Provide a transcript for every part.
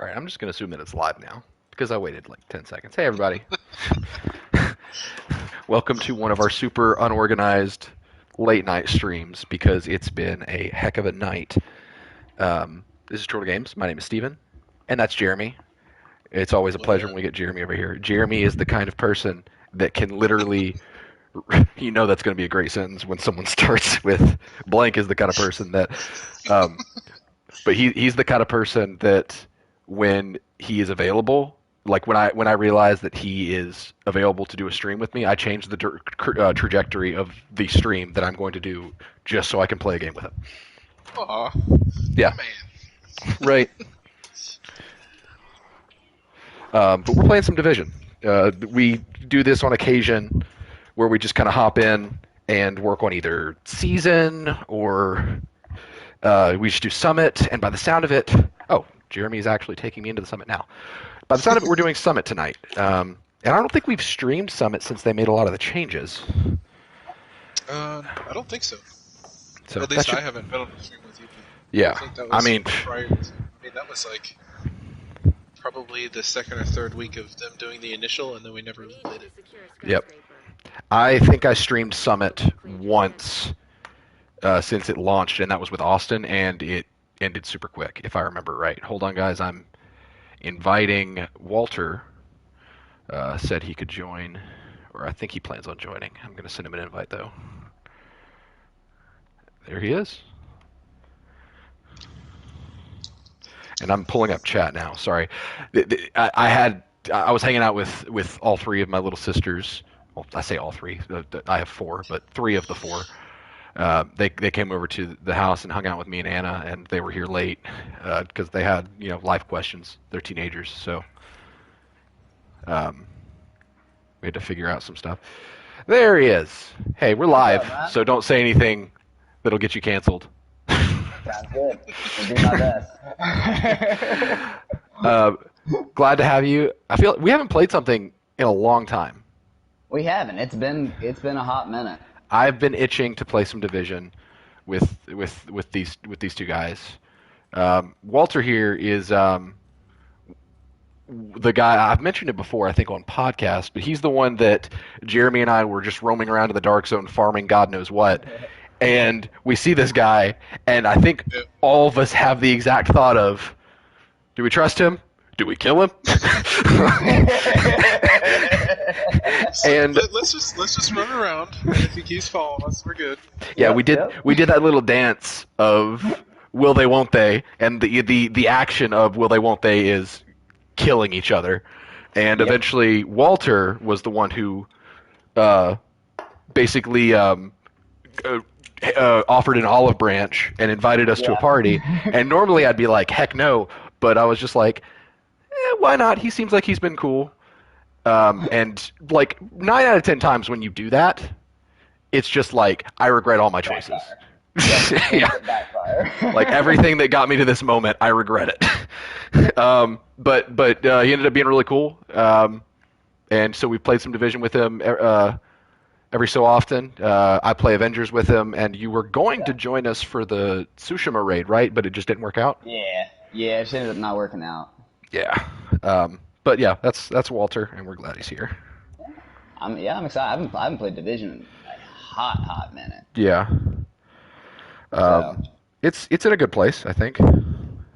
right, I'm just going to assume that it's live now because I waited like 10 seconds. Hey, everybody. Welcome to one of our super unorganized late night streams because it's been a heck of a night. This is Chortle Games. My name is Steven, and that's Jeremy. It's always a pleasure when we get Jeremy over here. Jeremy is the kind of person that can literally, you know that's going to be a great sentence when someone starts with blank is the kind of person that, but he's the kind of person that when he is available, like when I realize that he is available to do a stream with me, I change the trajectory of the stream that I'm going to do just so I can play a game with him. Aw. Yeah. Man. Right. But we're playing some Division. We do this on occasion where we just kind of hop in and work on either season or we just do Summit. And by the sound of it, oh, Jeremy is actually taking me into the Summit now. By the sound of it, we're doing Summit tonight. And I don't think we've streamed Summit since they made a lot of the changes. I don't think so. So at least I haven't been on the stream with you. Yeah. I mean, that was like probably the second or third week of them doing the initial, and then we never did it. Yep. I think I streamed Summit once since it launched, and that was with Austin, and it ended super quick, if I remember right. Hold on, guys. I'm inviting Walter. Said he could join, or I think he plans on joining. I'm going to send him an invite, though. There he is. And I'm pulling up chat now. Sorry, I was hanging out with all three of my little sisters. Well, I say all three. I have four, but three of the four. They came over to the house and hung out with me and Anna, and they were here late because they had life questions. They're teenagers, so we had to figure out some stuff. There he is. Hey, we're live, so don't say anything that'll get you canceled. Sounds good. I'll do my best. Glad to have you. I feel we haven't played something in a long time. We haven't. It's been a hot minute. I've been itching to play some Division with these two guys. Walter here is the guy I've mentioned it before, I think on podcast, but he's the one that Jeremy and I were just roaming around in the dark zone farming God knows what. And we see this guy, and I think all of us have the exact thought of, do we trust him? Do we kill him? And let's just run around. If he keeps following us, we're good. Yeah, we did that little dance of will they, won't they, and the action of will they, won't they is killing each other. And eventually, Walter was the one who basically offered an olive branch and invited us to a party. And normally I'd be like, heck no, but I was just like, why not? He seems like he's been cool. And like 9 out of 10 times when you do that, it's just like, I regret all my choices. Yeah. Like everything that got me to this moment, I regret it. But he ended up being really cool. And so we played some Division with him every so often. I play Avengers with him, and you were going to join us for the Tsushima raid, right? But it just didn't work out? Yeah, it just ended up not working out. Yeah. But yeah, that's Walter, and we're glad he's here. I'm excited. I haven't played Division in a hot minute. Yeah. It's in a good place, I think.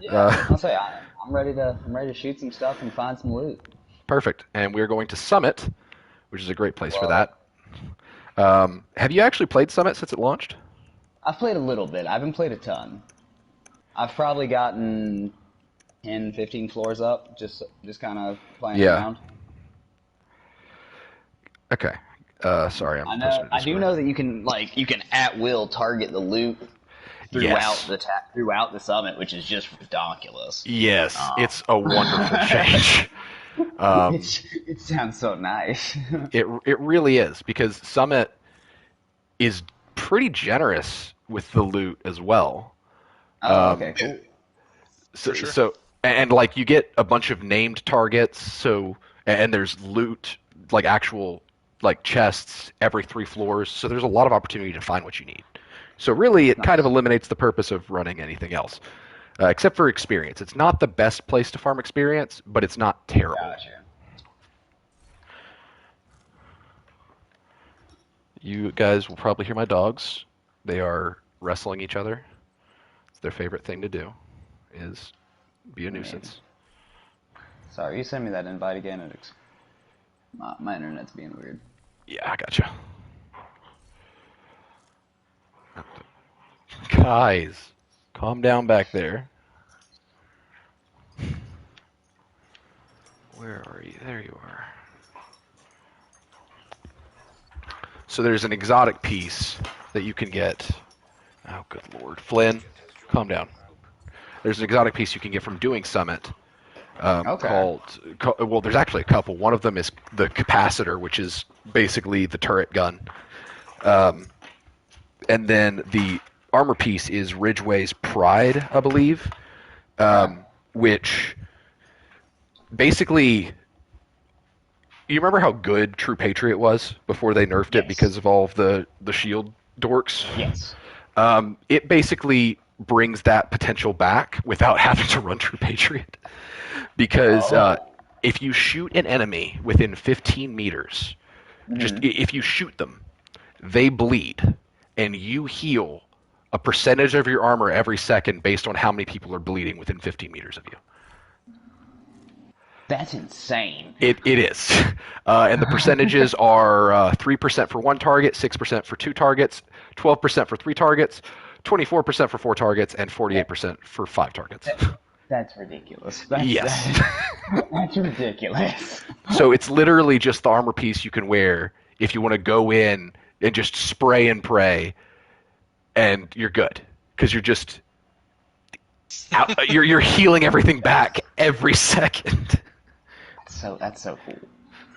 Yeah, I'll say I'm ready to shoot some stuff and find some loot. Perfect. And we're going to Summit, which is a great place for that. Have you actually played Summit since it launched? I've played a little bit. I haven't played a ton. I've probably gotten 10, 15 floors up, just kind of playing around. Okay. Sorry, I do know that you can at will target the loot throughout the Summit, which is just ridiculous. Yes, it's a wonderful change. It sounds so nice. It really is, because Summit is pretty generous with the loot as well. Oh, okay, cool. So and like you get a bunch of named targets, and there's loot, like actual like chests every 3 floors, so there's a lot of opportunity to find what you need. So really, it kind of eliminates the purpose of running anything else. except for experience. It's not the best place to farm experience, but it's not terrible. Gotcha. You guys will probably hear my dogs. They are wrestling each other. It's their favorite thing to do, is be a I mean, nuisance. sorry, you sent me that invite again. My internet's being weird. Yeah, I gotcha. Guys, calm down back there. Where are you? There you are. So there's an exotic piece that you can get. Oh, good lord. Flynn, calm down. There's an exotic piece you can get from doing Summit Okay. well, there's actually a couple. One of them is the capacitor, which is basically the turret gun. And then the armor piece is Ridgeway's Pride, I believe, Okay. which basically, you remember how good True Patriot was before they nerfed it Yes. because of all of the shield dorks? Yes. It basically brings that potential back without having to run True Patriot. Because Oh. if you shoot an enemy within 15 meters, Hmm. if you shoot them, they bleed, and you heal a percentage of your armor every second based on how many people are bleeding within 15 meters of you. That's insane. It is. And the percentages are 3% for one target, 6% for two targets, 12% for three targets, 24% for four targets, and 48% for five targets. That's ridiculous. Yes. That's ridiculous. So it's literally just the armor piece you can wear if you want to go in and just spray and pray, and you're good because you're just you're healing everything back every second. That's so cool. It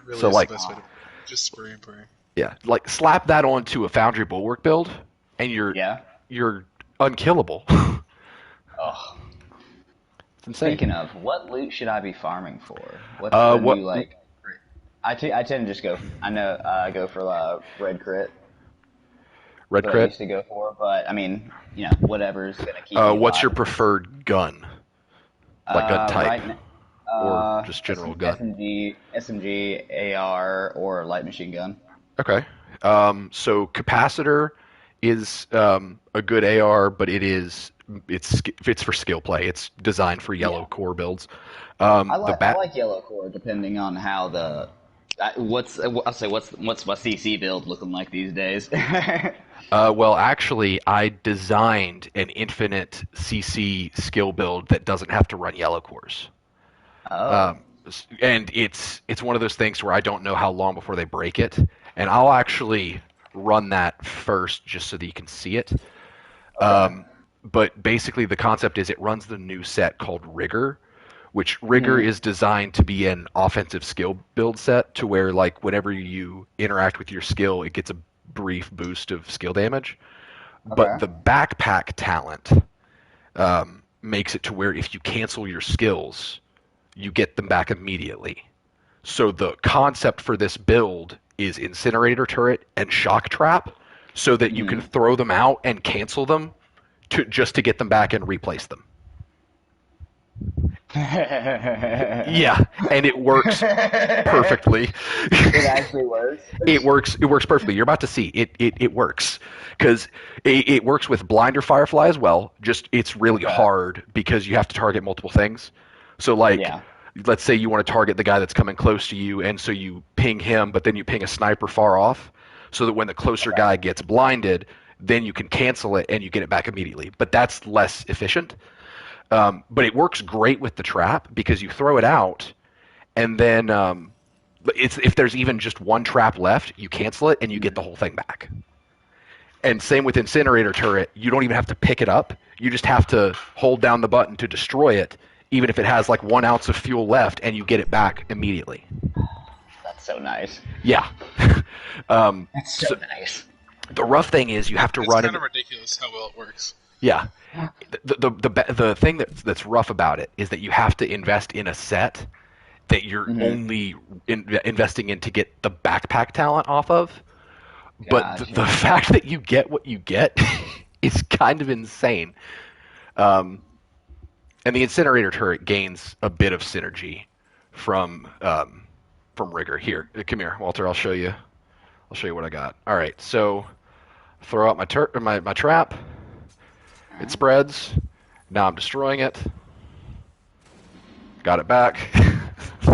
really So is like, the best way to just spray and pray. yeah, like slap that onto a Foundry Bulwark build, and Yeah. you're unkillable. Oh. It's insane. Speaking of, what loot should I be farming for? What's Uh, the what new like? I tend to just go. I know I go for red crit. red What I crit? used to go for, but I mean, whatever's gonna keep me What's your alive. preferred gun? Like gun type Right now, or just general gun? SMG, AR, or light machine gun. Okay. So capacitor is a good AR, but it's for skill play. It's designed for Yeah, yellow core builds. The I bat. like yellow core depending on how I'll say what's my CC build looking like these days. Well, actually, I designed an infinite CC skill build that doesn't have to run yellow cores. Oh, And it's one of those things where I don't know how long before they break it, and I'll actually run that first just so that you can see it. okay. But basically, the concept is it runs the new set called Rigor, which Rigor Hmm. is designed to be an offensive skill build set to where, like, whenever you interact with your skill, it gets a brief boost of skill damage. But Okay. the backpack talent makes it to where if you cancel your skills, you get them back immediately. So the concept for this build is incinerator turret and shock trap, so that you can Hmm. throw them out and cancel them to get them back and replace them. It Yeah, and it works perfectly. actually works. It works perfectly. You're about to see it works because it works with blinder firefly as well. Just it's really Okay. hard because you have to target multiple things. So like, Yeah. let's say you want to target the guy that's coming close to you, and so you ping him, but then you ping a sniper far off, so that when the closer Okay. guy gets blinded, then you can cancel it and you get it back immediately. But that's less efficient. But it works great with the trap because you throw it out, and then if there's even just one trap left, you cancel it and you get the whole thing back. And same with incinerator turret, you don't even have to pick it up. You just have to hold down the button to destroy it, even if it has like 1 ounce of fuel left, and you get it back immediately. That's so nice. Yeah. That's so So nice. the rough thing is you have to It's run kind in. of ridiculous how well it works. Yeah. The thing that's rough about it is that you have to invest in a set that you're Hmm. only investing in to get the backpack talent off of. But the Gotcha. fact that you get what you get is kind of insane. And the incinerator turret gains a bit of synergy from rigor. Here, come here, Walter. I'll show you. I'll show you what I got. All right, so throw out my trap. It Alright. spreads. Now I'm destroying it. Got it back.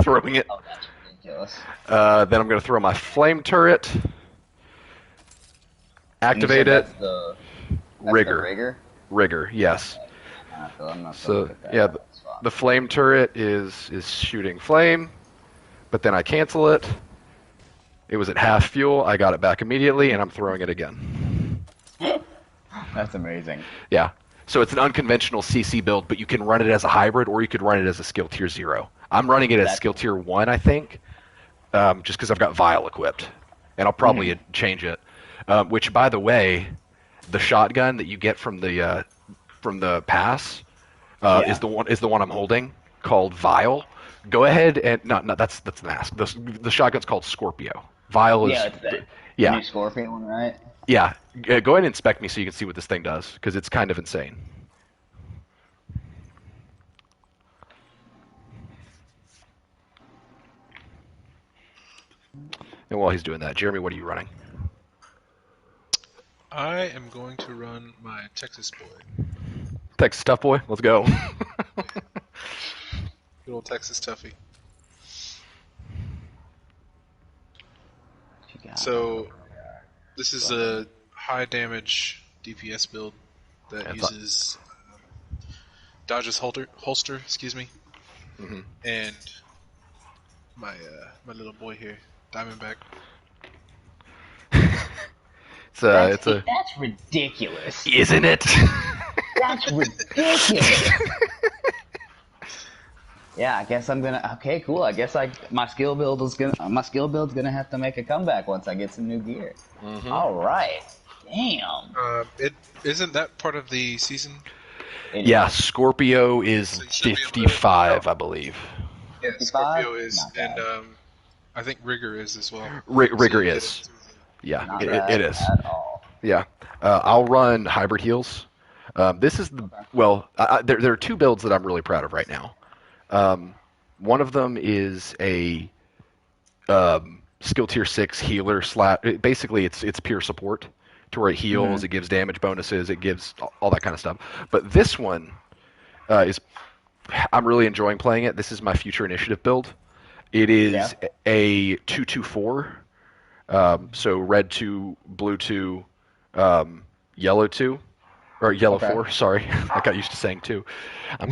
Throwing it. Oh, that's ridiculous. Then I'm going to throw my flame turret. And you Activate said it. That's Rigor. the rigor? Rigor. Yes. I'm not So look at that. yeah, That's fine. the flame turret is shooting flame, but then I cancel it. It was at half fuel. I got it back immediately, and I'm throwing it again. That's amazing. Yeah. So it's an unconventional CC build, but you can run it as a hybrid, or you could run it as a skill tier 0. I'm running it as skill tier 1, I think, just because I've got Vial equipped, and I'll probably change it. Which, by the way, the shotgun that you get from the pass is the one I'm holding, called Vial. Go ahead and no, that's the mask. The shotgun's called Scorpio. Vial is It's the yeah. new Scorpion one, right? Yeah, go ahead and inspect me so you can see what this thing does, because it's kind of insane. And while he's doing that, Jeremy, what are you running? I am going to run my Texas boy. Texas Tough Boy, let's go. Good old Texas toughie. So, this is a high damage DPS build that uses dodges holster, excuse me, and my little boy here, Diamondback. That's ridiculous. Isn't it? That's ridiculous. Yeah, I guess I'm gonna. Okay, cool. I guess my skill build's gonna have to make a comeback once I get some new gear. All right. Damn. It isn't that part of the season. Yeah, Scorpio is 55, I believe. Yeah, Scorpio is, and I think Rigor is as well. Rigor is. Yeah, it is. At all. Yeah, I'll run hybrid heals. This is there are two builds that I'm really proud of right now. One of them is a skill tier 6 healer / basically it's pure support to where it heals, it gives damage bonuses, it gives all that kind of stuff. But this one I'm really enjoying playing it. This is my future initiative build. It is a 2-2-4. So red 2, blue 2, yellow 2, or yellow 4. Sorry, I got used to saying 2. I'm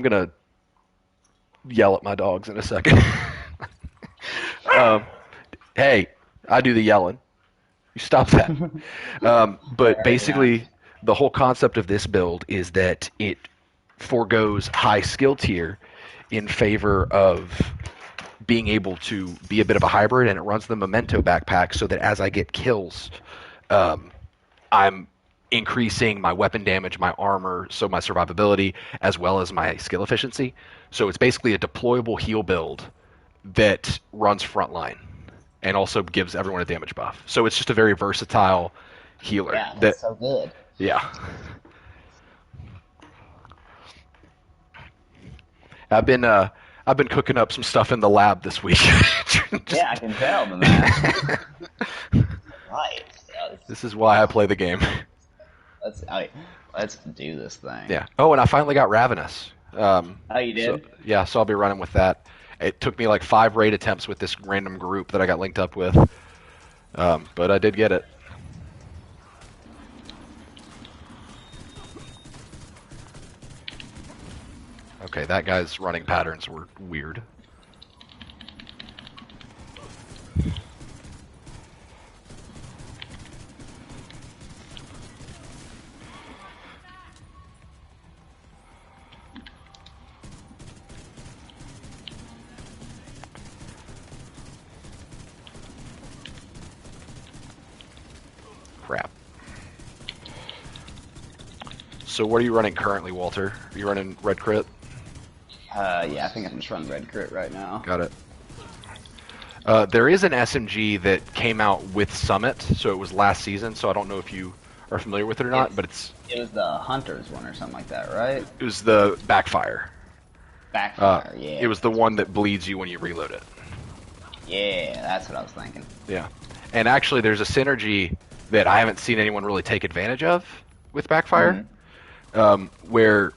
gonna yell at my dogs in a second. Hey, I do the yelling. You stop that. But basically, the whole concept of this build is that it forgoes high skill tier in favor of being able to be a bit of a hybrid, and it runs the memento backpack so that as I get kills, I'm increasing my weapon damage, my armor, so my survivability, as well as my skill efficiency. So it's basically a deployable heal build that runs frontline and also gives everyone a damage buff. So it's just a very versatile healer. Yeah, that's so good. Yeah. I've been cooking up some stuff in the lab this week. Yeah, I can tell, man. Right. This is why I play the game. Let's do this thing. Yeah. Oh, and I finally got Ravenous. Oh, you did? So I'll be running with that. It took me like 5 raid attempts with this random group that I got linked up with. But I did get it. Okay, that guy's running patterns were weird. Crap. So what are you running currently, Walter? Are you running red crit? Yeah, I think I'm just running red crit right now. Got it. There is an SMG that came out with Summit, so it was last season, so I don't know if you are familiar with it or not, but it was the Hunters one or something like that, right? it was the backfire. Backfire, yeah. It was the one that bleeds you when you reload it. Yeah, that's what I was thinking. Yeah. And actually, there's a synergy that I haven't seen anyone really take advantage of with backfire, where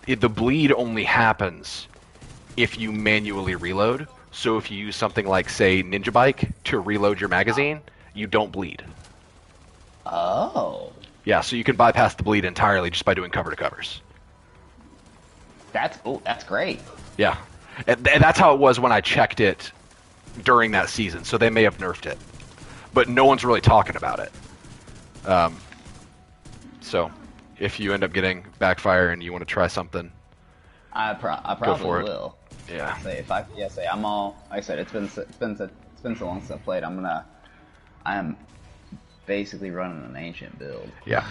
the bleed only happens if you manually reload. So if you use something like, say, Ninja Bike to reload your magazine, you don't bleed. Oh. Yeah, so you can bypass the bleed entirely just by doing cover-to-covers. That's great. Yeah. And that's how it was when I checked it during that season, so they may have nerfed it. But no one's really talking about it. So if you end up getting backfire and you want to try something, I probably will. Yeah. Say I'm all. Like I said, it's been so long since I played. I am basically running an ancient build. Yeah.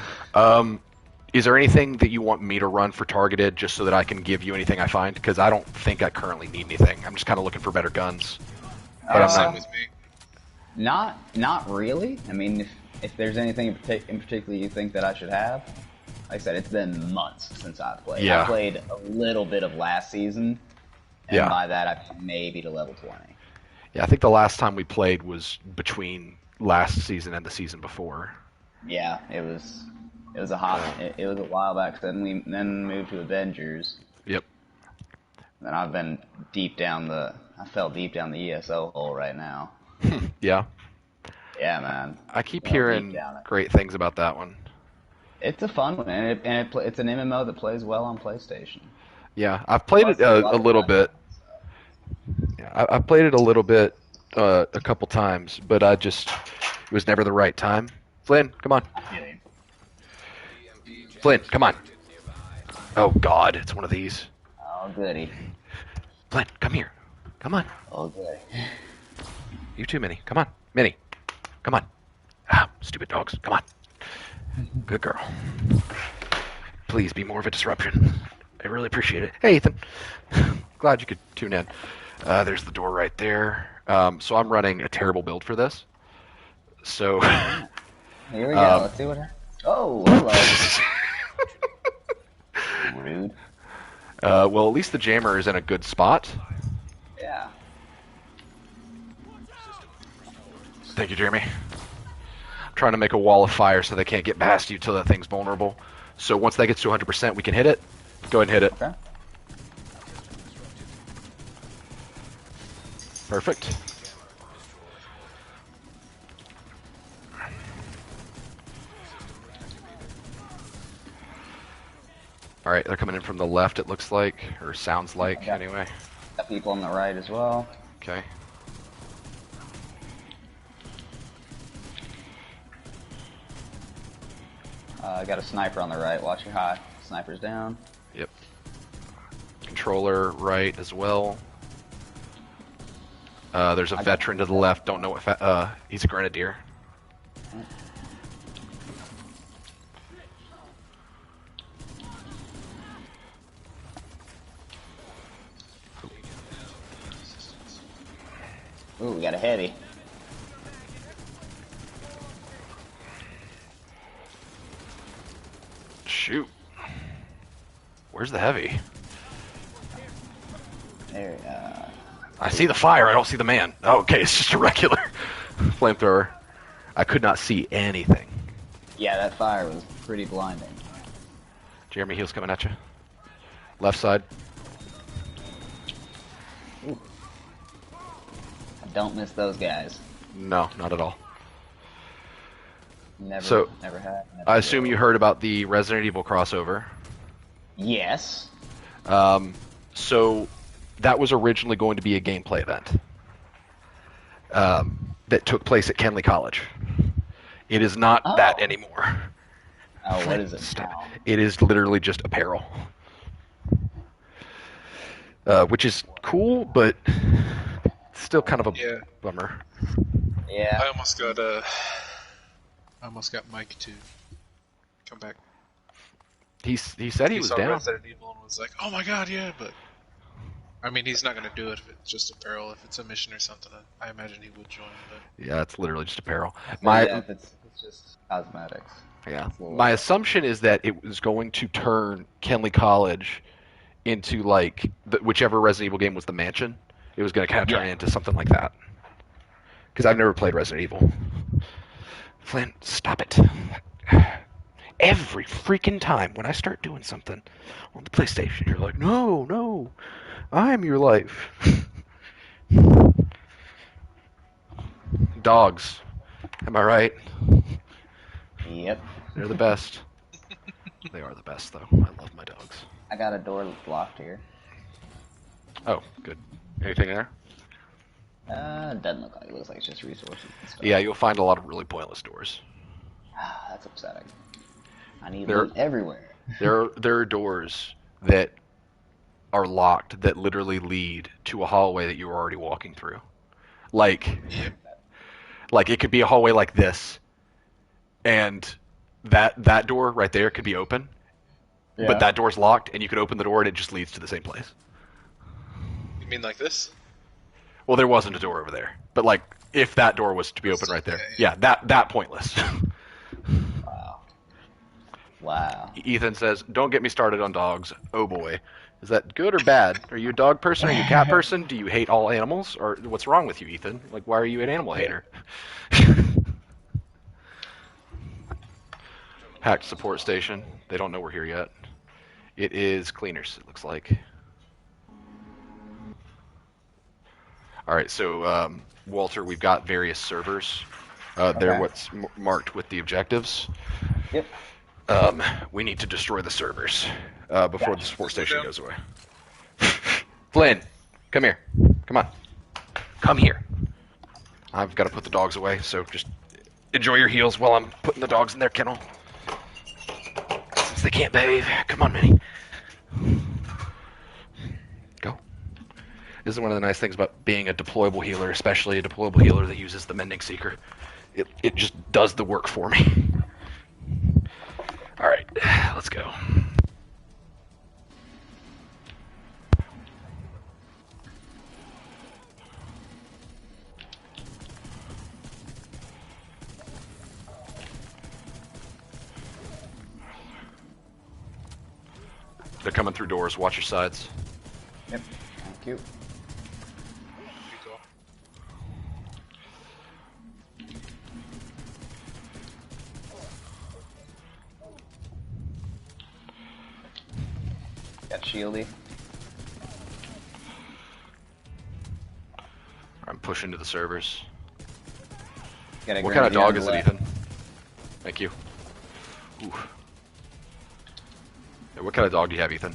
Is there anything that you want me to run for targeted, just so that I can give you anything I find? Because I don't think I currently need anything. I'm just kind of looking for better guns. But I'm Same not. with me. Not really. I mean, if there's anything in particular you think that I should have, like I said, it's been months since I've played. Yeah. I played a little bit of last season, and by that I maybe to level 20. Yeah, I think the last time we played was between last season and the season before. Yeah, it was a while back. Then we moved to Avengers. Yep. And I fell deep down the ESO hole right now. Yeah. Yeah, man. I keep hearing great things about that one. It's a fun one, and it's an MMO that plays well on PlayStation. Yeah, I've played it a little bit. Yeah, I played it a little bit a couple times, but it was never the right time. Flynn, come on. Flynn, come on. Oh, God, it's one of these. Oh, goody. Flynn, come here. Come on. Oh, goody. You too, Minnie. Come on. Minnie, come on. Ah, stupid dogs. Come on. Good girl. Please be more of a disruption. I really appreciate it. Hey, Ethan. Glad you could tune in. There's the door right there. So I'm running a terrible build for this. So... Here we go. Let's see what happens. Oh, hello. Rude. Well, at least the jammer is in a good spot. Yeah. Thank you, Jeremy. I'm trying to make a wall of fire so they can't get past you till that thing's vulnerable. So once that gets to 100%, we can hit it. Go ahead and hit it. Okay. Perfect. All right, they're coming in from the left, it looks like, or sounds like, anyway. Got people on the right as well. Okay. I got a sniper on the right. Watch your high. Sniper's down. Yep. Controller right as well. There's a veteran to the left. Don't know what. He's a grenadier. Ooh, we got a heavy. Shoot. Where's the heavy? There. I see the fire. I don't see the man. Oh, okay, it's just a regular flamethrower. I could not see anything. Yeah, that fire was pretty blinding. Jeremy, heels coming at you. Left side. Ooh. I don't miss those guys. No, not at all. Never had. Never I assume you heard about the Resident Evil crossover. Yes. So that was originally going to be a gameplay event that took place at Kenley College. It is not that anymore. Oh, what is it now? It is literally just apparel. Which is cool, but still kind of a bummer. Yeah. I almost got Mike to come back. He said he was saw down. Resident Evil and was like, "Oh my god, yeah!" But I mean, he's not going to do it if it's just apparel. If it's a mission or something, I imagine he would join. But Yeah, it's literally just apparel. Yeah, if it's just cosmetics. Yeah. So, My assumption is that it was going to turn Kenley College into like whichever Resident Evil game was the mansion. It was going to kind of turn yeah. into something like that. Because I've never played Resident Evil. Flynn, stop it. Every freaking time when I start doing something on the PlayStation, you're like, no, no, I'm your life. Dogs. Am I right? Yep. They're the best. They are the best, though. I love my dogs. I got a door locked here. Oh, good. Anything there? Doesn't look like it. Looks like it's just resources and stuff. Yeah, you'll find a lot of really pointless doors. That's upsetting. I need There, loot everywhere. there are doors that are locked that literally lead to a hallway that you were already walking through. Like, Yep. like it could be a hallway like this, and that door right there could be open, Yeah. but that door's locked, and you could open the door and it just leads to the same place. You mean like this? Well, there wasn't a door over there, but like if that door was to be open right there, yeah, that pointless. Wow. Wow. Ethan says, "Don't get me started on dogs." Oh boy, is that good or bad? Are you a dog person? Are you a cat person? Do you hate all animals? Or what's wrong with you, Ethan? Like, why are you an animal hater? Hacked support station. They don't know we're here yet. It is cleaners, it looks like. Alright, so, Walter, we've got various servers. They're Okay. what's marked with the objectives. Yep. We need to destroy the servers before the Gotcha. support station goes away. Flynn, come here. Come on. Come here. I've got to put the dogs away, so just enjoy your heals while I'm putting the dogs in their kennel. Since they can't behave. Come on, Minnie. Go. This is one of the nice things about being a deployable healer, especially a deployable healer that uses the Mending Seeker. It just does the work for me. Alright, let's go. They're coming through doors. Watch your sides. Yep. Thank you. You go. Got shieldy. I'm pushing to the servers. Got a What kind of grenade on dog the is it, left. Ethan? Thank you. Ooh. Yeah, what kind of dog do you have, Ethan?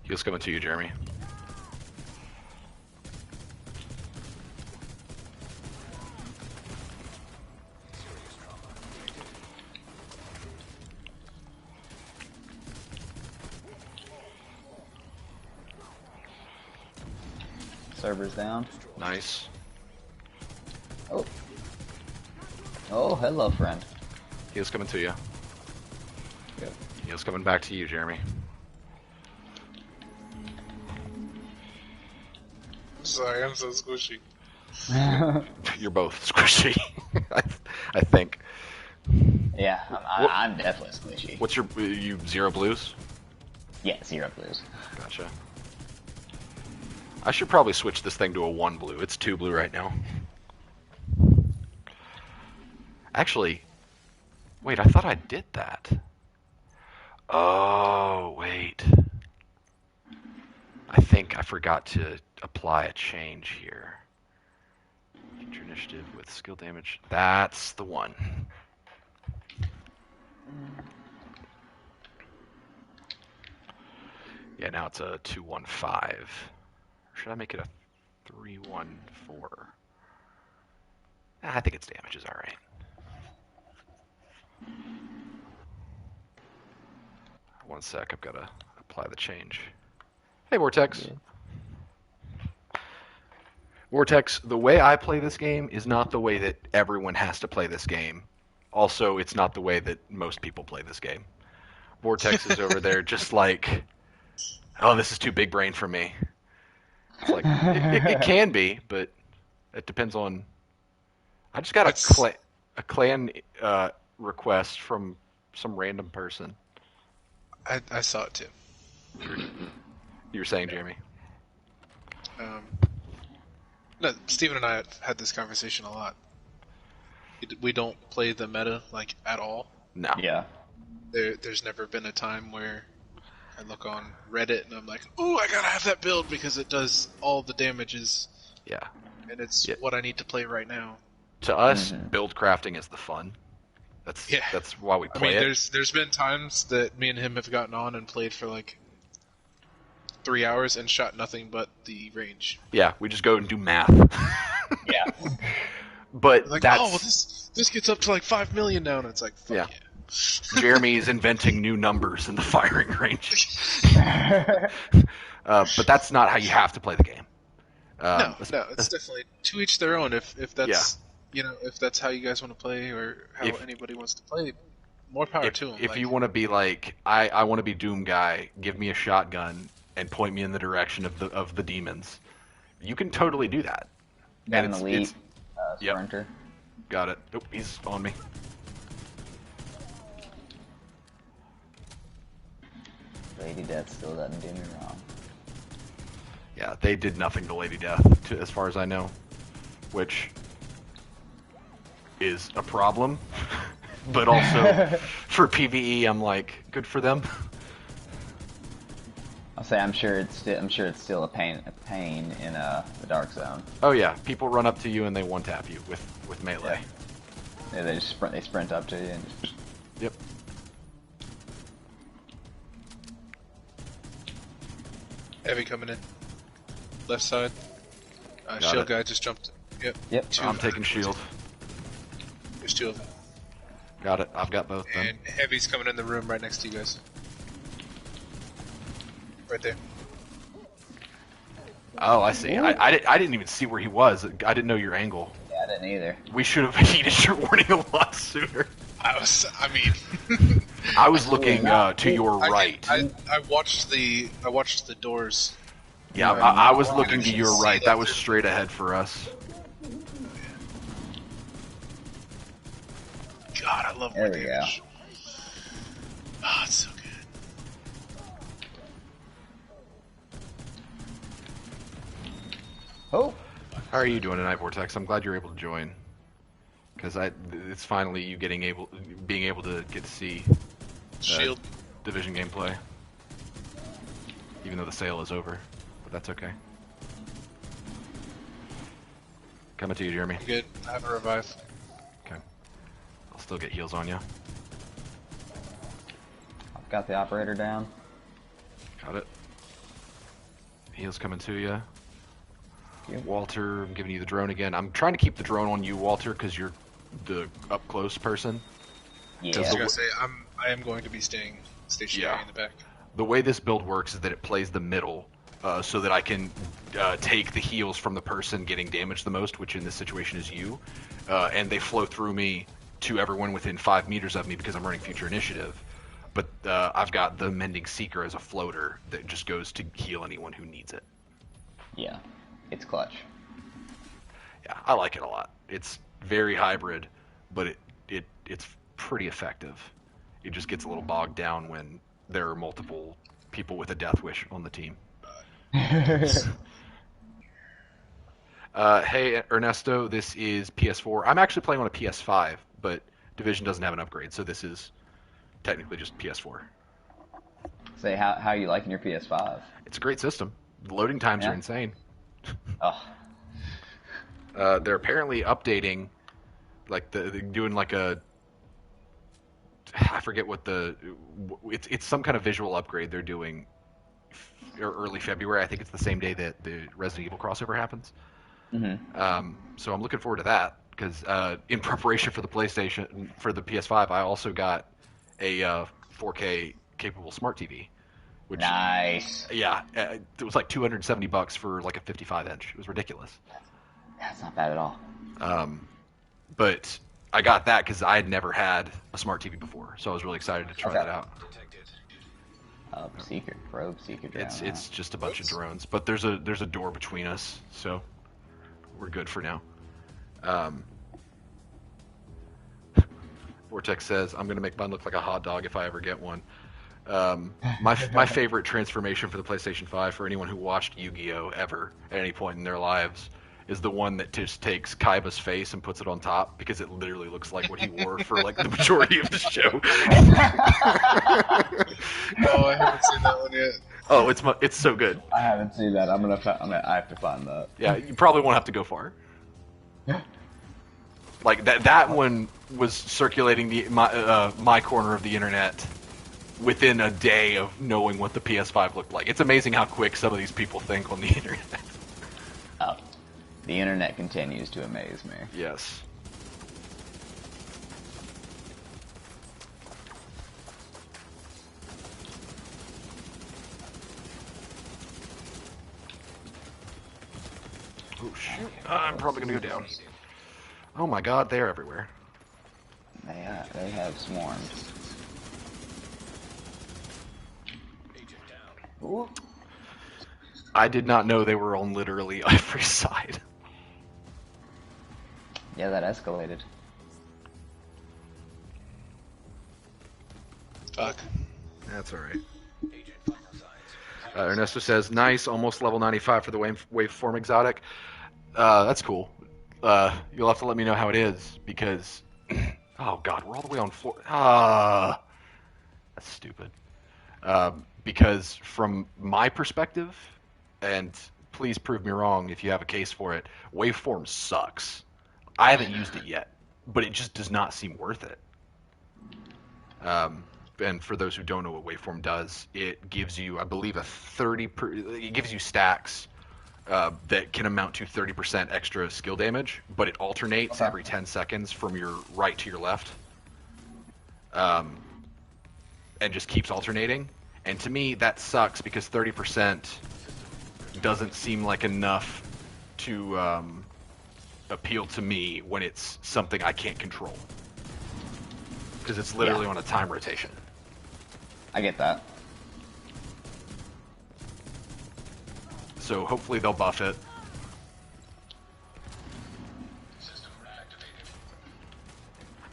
He's coming to you, Jeremy. Servers down. Nice. Oh. Oh, hello, friend. He's coming to you. Good. He's coming back to you, Jeremy. Sorry, I'm so squishy. You're both squishy. I think. Yeah, I'm definitely squishy. What's your you 0 blues? Yeah, 0 blues. Gotcha. I should probably switch this thing to a 1 blue. It's 2 blue right now. Actually, wait, I thought I did that. Oh, wait. I think I forgot to apply a change here. Future initiative with skill damage. That's the one. Yeah, now it's a 215. Or should I make it a 314? I think its damage is alright. One sec, I've got to apply the change. Hey, Vortex. Yeah. Vortex, the way I play this game is not the way that everyone has to play this game. Also, it's not the way that most people play this game. Vortex is over there just like Oh, this is too big brain for me. It's like it can be, but it depends on. I just got That's a clan request from some random person. I saw it too. You were saying, Jeremy? Um, no, Steven and I have had this conversation a lot. We don't play the meta like at all. No. Yeah. There's never been a time where I look on Reddit and I'm like, "Oh, I gotta have that build because it does all the damages Yeah. and it's Yeah. what I need to play right now." To us, build crafting is the fun. Yeah. That's why we I play mean, it. there's been times that me and him have gotten on and played for like 3 hours and shot nothing but the range. Yeah, we just go and do math. Yeah. But Like, that's oh, well, this gets up to like 5 million now, and it's like, fuck Yeah. yeah. Jeremy is inventing new numbers in the firing range. But that's not how you have to play the game. No, it's definitely to each their own. If that's if that's how you guys want to play or how anybody wants to play, more power to them. If you want to be like, I want to be Doom guy, give me a shotgun and point me in the direction of the demons. You can totally do that. Got And an elite Yep. sprinter. Got it. Oh, he's on me. Lady Death still doesn't do me wrong. Yeah, they did nothing to Lady Death, as far as I know, which is a problem. But also, for PvE, I'm like, good for them. I'll say I'm sure it's still a pain in the Dark Zone. Oh yeah, people run up to you and they one tap you with melee. Yeah, they just sprint up to you and just... Yep. Heavy coming in. Left side. Got Shield it. guy just jumped. Yep. I'm taking shield. There's two of them. Got it. I've got both then. And Heavy's coming in the room right next to you guys. Right there. Oh, I see. I didn't even see where he was. I didn't know your angle. Yeah, I didn't either. We should have heeded your warning a lot sooner. I was looking to your right. I watched the doors. Yeah, I was looking to your right. That was straight ahead for us. God, I love There more we damage. Oh, it's so good. Oh. How are you doing tonight, Vortex? I'm glad you're able to join. Because it's finally you being able to get to see Shield. Division gameplay. Even though the sale is over, but that's okay. Coming to you, Jeremy. Good. I have a revive. Okay. I'll still get heals on you. I've got the operator down. Got it. Heals coming to you. Yep. Walter, I'm giving you the drone again. I'm trying to keep the drone on you, Walter, because you're the up close person. Yeah. I was gonna say I am going to be staying stationary in the back. The way this build works is that it plays the middle, so that I can take the heals from the person getting damaged the most, which in this situation is you, and they flow through me to everyone within 5 meters of me because I'm running Future Initiative. But I've got the Mending Seeker as a floater that just goes to heal anyone who needs it. Yeah. It's clutch. Yeah, I like it a lot. It's very hybrid, but it's pretty effective. It just gets a little bogged down when there are multiple people with a death wish on the team. Hey, Ernesto, this is PS4. I'm actually playing on a PS5, but Division doesn't have an upgrade, so this is technically just PS4. Say, how you liking your PS5? It's a great system. The loading times Yeah. are insane. Oh. They're apparently updating, like they're doing like a, I forget what it's some kind of visual upgrade they're doing early February. I think it's the same day that the Resident Evil crossover happens. Mm-hmm. So I'm looking forward to that because in preparation for the PlayStation, for the PS5, I also got a 4K capable smart TV. Which, Nice. Yeah, it was like $270 for like a 55-inch. It was ridiculous. That's not bad at all. But I got that because I had never had a smart TV before, so I was really excited to try that out. Secret probe, secret drone. It's just a bunch of drones, but there's a door between us, so we're good for now. Vortex says, I'm going to make mine look like a hot dog if I ever get one. My favorite transformation for the PlayStation 5, for anyone who watched Yu-Gi-Oh! Ever at any point in their lives, is the one that just takes Kaiba's face and puts it on top, because it literally looks like what he wore for like the majority of the show. Oh, I haven't seen that one yet. Oh, it's so good. I haven't seen that. I have to find that. Yeah, you probably won't have to go far. Like that one was circulating my corner of the internet within a day of knowing what the PS5 looked like. It's amazing how quick some of these people think on the internet. Oh, the internet continues to amaze me. Yes. Oh shoot! I'm probably gonna go down. Oh my God, they're everywhere. They have swarmed. Ooh. I did not know they were on literally every side. Yeah, that escalated. Fuck. That's alright. Ernesto says, nice, almost level 95 for the waveform exotic. That's cool. You'll have to let me know how it is, because... oh god, we're all the way on 4... that's stupid. Because from my perspective, and please prove me wrong if you have a case for it, waveform sucks. I haven't used it yet, but it just does not seem worth it. And for those who don't know what waveform does, it gives you, I believe, it gives you stacks that can amount to 30% extra skill damage, but it alternates every 10 seconds from your right to your left, and just keeps alternating. And to me, that sucks, because 30% doesn't seem like enough to appeal to me when it's something I can't control, because it's literally on a time rotation. I get that. So hopefully they'll buff it.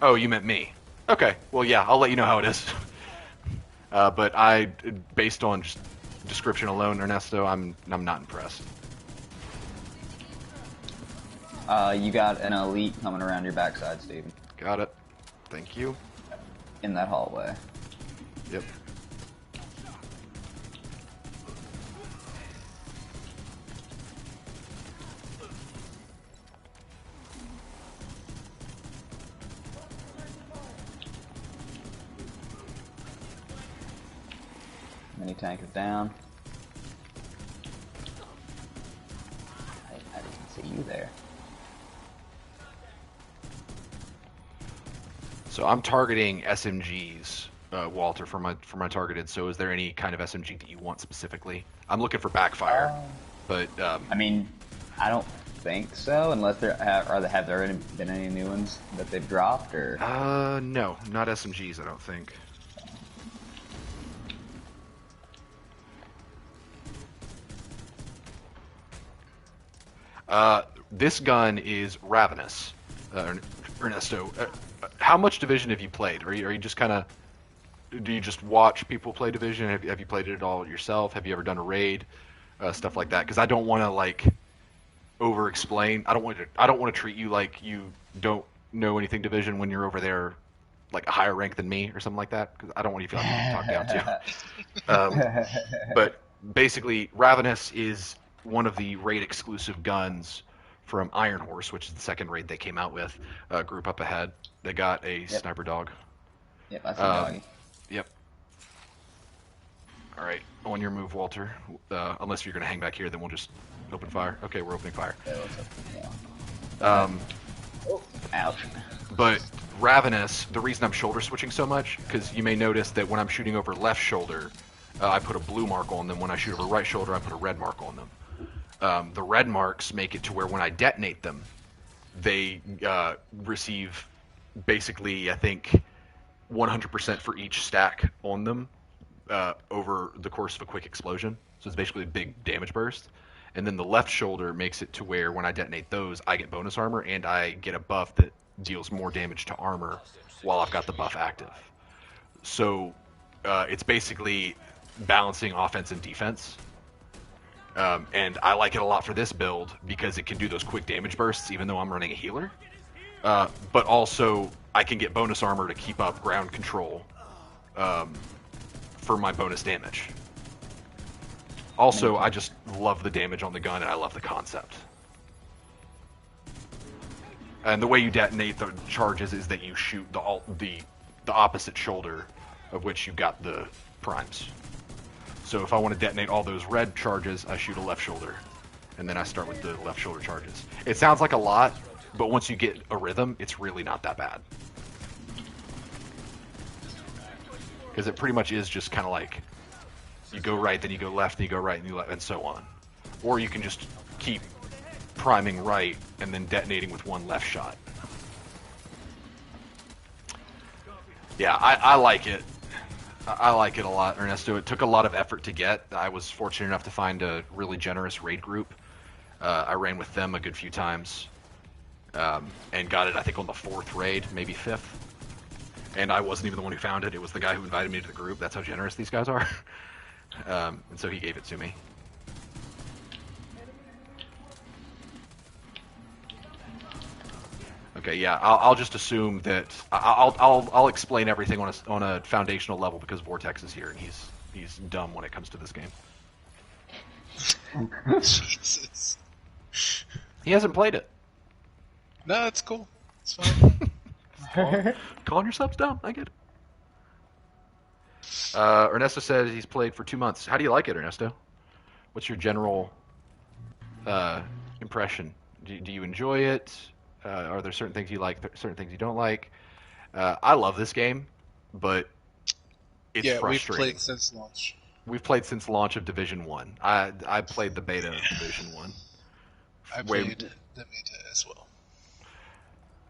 Oh, you meant me. Okay, well yeah, I'll let you know how it is. But based on just description alone, Ernesto, I'm not impressed. You got an elite coming around your backside, Steven. Got it. Thank you. In that hallway. Yep. Mini tank is down. I didn't see you there. So I'm targeting SMGs, Walter, for my targeted. So is there any kind of SMG that you want specifically? I'm looking for backfire, but I mean, I don't think so, unless have there been any new ones that they've dropped, or? No, not SMGs, I don't think. This gun is ravenous, Ernesto. How much Division have you played? Are you just kind of... Do you just watch people play Division? Have you played it at all yourself? Have you ever done a raid? Stuff like that. Because I don't want to, like, over-explain. I don't want to treat you like you don't know anything Division when you're over there, like, a higher rank than me or something like that. Because I don't want you to feel like I'm talked down to. But basically, Ravenous is one of the raid-exclusive guns from Iron Horse, which is the second raid they came out with. Group up ahead. They got a sniper dog. Yep, I see doggy. Yep. All right, on your move, Walter. Unless you're going to hang back here, then we'll just open fire. Okay, we're opening fire. Ouch. But Ravenous, the reason I'm shoulder switching so much, because you may notice that when I'm shooting over left shoulder, I put a blue mark on them. When I shoot over right shoulder, I put a red mark on them. The red marks make it to where when I detonate them, they receive basically, I think, 100% for each stack on them. over the course of a quick explosion. So it's basically a big damage burst. And then the left shoulder makes it to where when I detonate those, I get bonus armor and I get a buff that deals more damage to armor while I've got the buff active. So it's basically balancing offense and defense. And I like it a lot for this build because it can do those quick damage bursts even though I'm running a healer. But also I can get bonus armor to keep up ground control for my bonus damage. Also, I just love the damage on the gun and I love the concept. And the way you detonate the charges is that you shoot the opposite shoulder of which you've got the primes. So if I want to detonate all those red charges, I shoot a left shoulder. And then I start with the left shoulder charges. It sounds like a lot, but once you get a rhythm, it's really not that bad. Because it pretty much is just kind of like, you go right, then you go left, then you go right, and you left, and so on. Or you can just keep priming right, and then detonating with one left shot. Yeah, I like it. I like it a lot, Ernesto. It took a lot of effort to get. I was fortunate enough to find a really generous raid group. I ran with them a good few times. And got it, I think, on the 4th raid, maybe 5th. And I wasn't even the one who found it. It was the guy who invited me to the group. That's how generous these guys are. And so he gave it to me. Okay, yeah, I'll just assume that I'll explain everything on a foundational level because Vortex is here and he's dumb when it comes to this game. Jesus. He hasn't played it. No, it's cool. It's fine. Calling yourselves dumb, I get it. Ernesto says he's played for 2 months. How do you like it, Ernesto? What's your general impression? Do you enjoy it? Are there certain things you like, certain things you don't like? I love this game, but it's frustrating. We've played since launch. We've played since launch of Division 1. I played the beta of Division 1. I played the beta as well.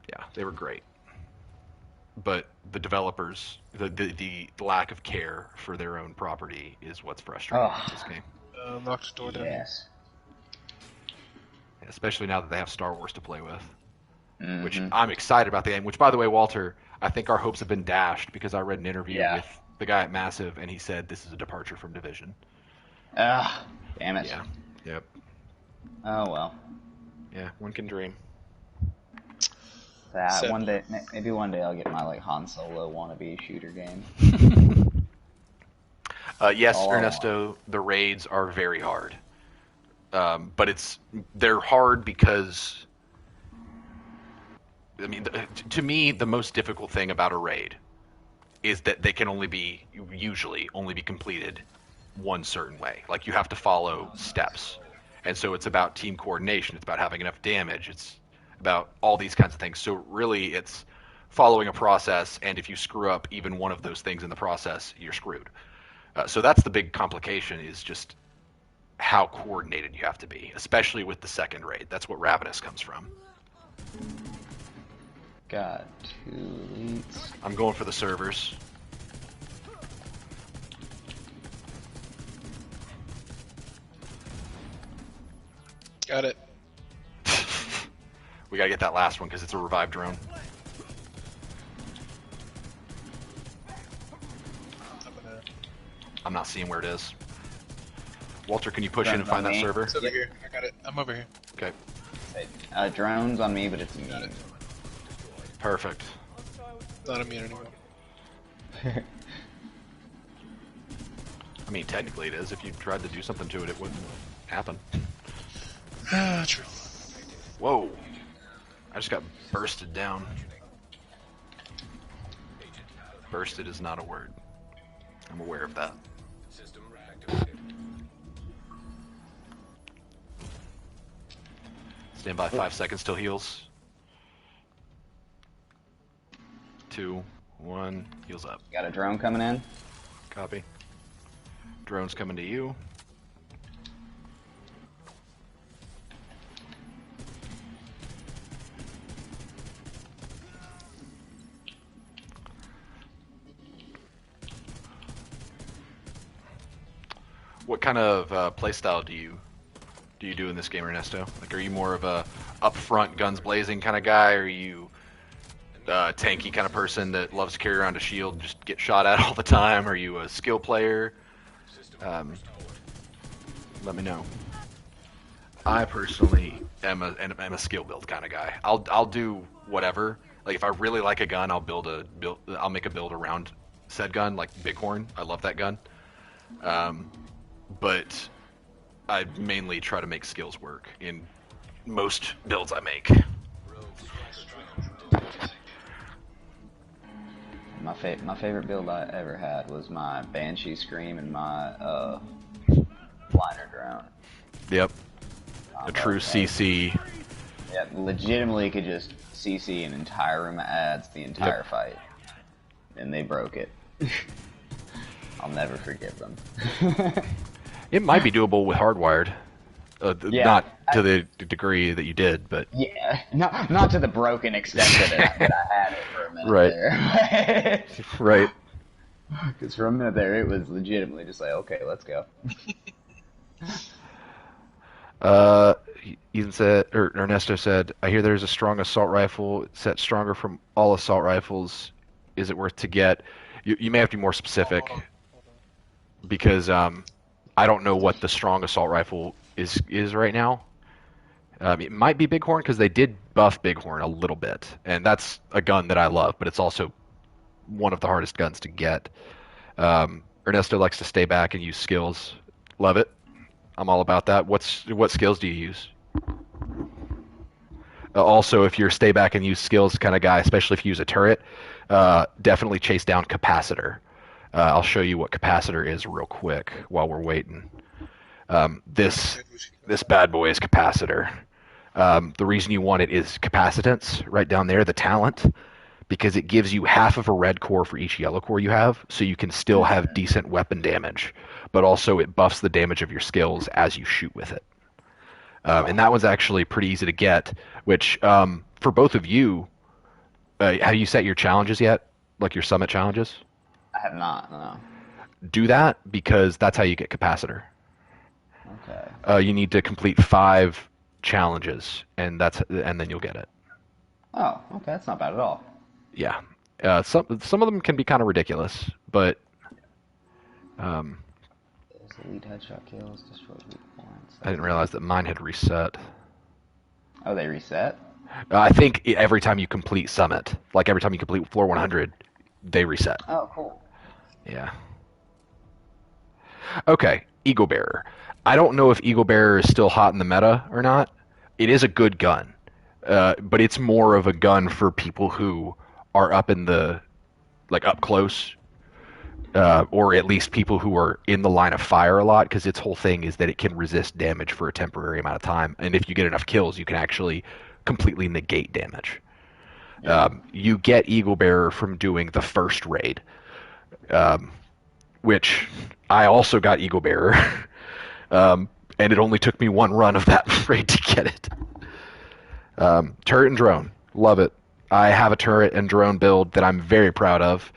Yeah, they were great. But the developers, the lack of care for their own property is what's frustrating with this game. Locked door down. Yes. Especially now that they have Star Wars to play with. Mm-hmm. Which I'm excited about the game. Which, by the way, Walter, I think our hopes have been dashed because I read an interview with the guy at Massive, and he said this is a departure from Division. Ah, damn it. Yeah. Yep. Oh well. Yeah, one can dream. That one day, maybe one day I'll get my Han Solo wannabe shooter game. Yes, Ernesto, the raids are very hard, but they're hard because. I mean, to me, the most difficult thing about a raid is that they can usually only be completed one certain way. Like, you have to follow steps. And so it's about team coordination. It's about having enough damage. It's about all these kinds of things. So really, it's following a process, and if you screw up even one of those things in the process, you're screwed. So that's the big complication, is just how coordinated you have to be, especially with the second raid. That's what Ravenous comes from. Got 2 elites. I'm going for the servers. Got it. We gotta get that last one because it's a revived drone. I'm not seeing where it is. Walter, can you push in and find that server? It's over here. I got it. I'm over here. Okay. Drone's on me, but it's immune. Perfect. Not immune anymore. I mean, technically it is. If you tried to do something to it, it wouldn't happen. True. Whoa. I just got bursted down. Bursted is not a word. I'm aware of that. Stand by 5 seconds till heals. 2, 1, heals up. Got a drone coming in. Copy. Drone's coming to you. What kind of play style do you do in this game, Ernesto? Like, are you more of a upfront, guns blazing kind of guy, or are you tanky kind of person that loves to carry around a shield, just get shot at all the time? Are you a skill player? Um, Let me know. I personally am a skill build kind of guy. I'll do whatever. Like if I really like a gun, I'll make a build around said gun, like Bighorn. I love that gun. But I mainly try to make skills work in most builds I make. My favorite build I ever had was my Banshee Scream and my Liner Drone. Yep. A true CC. Yeah, legitimately could just CC an entire room of ads the entire fight. And they broke it. I'll never forgive them. It might be doable with hardwired. Not to the degree that you did, but... Yeah, not to the broken extent that I had it for a minute there. Right. Because for a minute there, it was legitimately just like, okay, let's go. Ethan said, or Ernesto said, I hear there's a strong assault rifle set stronger from all assault rifles. Is it worth to get? You may have to be more specific, because I don't know what the strong assault rifle is right now. It might be Bighorn, because they did buff Bighorn a little bit, and that's a gun that I love, but it's also one of the hardest guns to get. Ernesto likes to stay back and use skills. Love it. I'm all about that. What skills do you use? Also, if you're a stay back and use skills kind of guy, especially if you use a turret, definitely chase down capacitor. I'll show you what capacitor is real quick while we're waiting. This bad boy is capacitor. The reason you want it is capacitance right down there, the talent, because it gives you half of a red core for each yellow core you have, so you can still have decent weapon damage, but also it buffs the damage of your skills as you shoot with it. And that one's actually pretty easy to get, which, for both of you, have you set your challenges yet? Like your summit challenges? I have not, no. Do that, because that's how you get capacitor. Okay. You need to complete 5 challenges, and then you'll get it. Oh, okay, that's not bad at all. Yeah. Some of them can be kind of ridiculous, but... Elite headshot kills, destroys weak points. I didn't realize that mine had reset. Oh, they reset? I think every time you complete Summit, like every time you complete floor 100, they reset. Oh, cool. Yeah. Okay, Eagle Bearer. I don't know if Eagle Bearer is still hot in the meta or not. It is a good gun, but it's more of a gun for people who are up close, or at least people who are in the line of fire a lot, because its whole thing is that it can resist damage for a temporary amount of time, and if you get enough kills, you can actually completely negate damage. Yeah. You get Eagle Bearer from doing the first raid, which I also got Eagle Bearer, and it only took me 1 run of that raid to get it. Turret and drone, love it. I have a turret and drone build that I'm very proud of,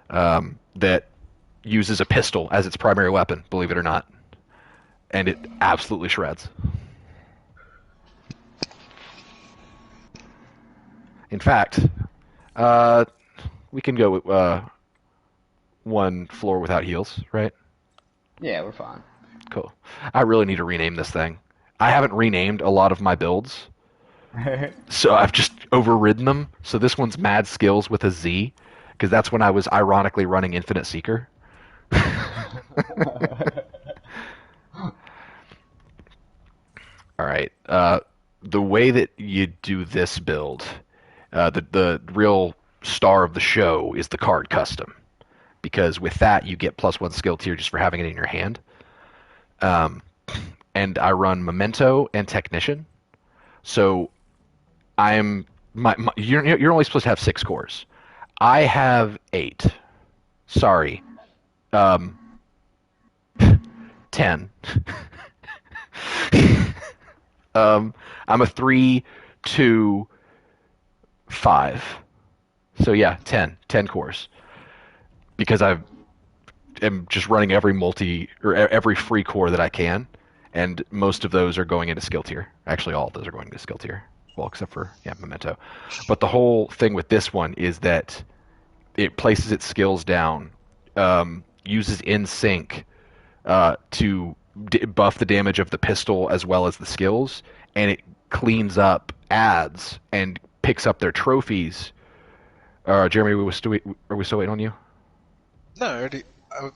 that uses a pistol as its primary weapon, believe it or not. And it absolutely shreds. In fact, we can go 1 floor without heals, right? Yeah, we're fine. Cool. I really need to rename this thing. I haven't renamed a lot of my builds, so I've just overridden them. So this one's Mad Skills with a Z, because that's when I was ironically running Infinite Seeker. All right. The way that you do this build, the real star of the show is the card custom, because with that you get +1 skill tier just for having it in your hand. And I run Memento and Technician, so you're only supposed to have 6 cores. I have 8. Sorry. 10. I'm a 3, 2, 5. So yeah, 10 cores. Because I've am just running every every free core that I can, and most of those are going into skill tier. Actually, all of those are going into skill tier. Well, except for Memento. But the whole thing with this one is that it places its skills down, uses in sync to buff the damage of the pistol as well as the skills, and it cleans up ads and picks up their trophies. Jeremy, are we still waiting on you? No,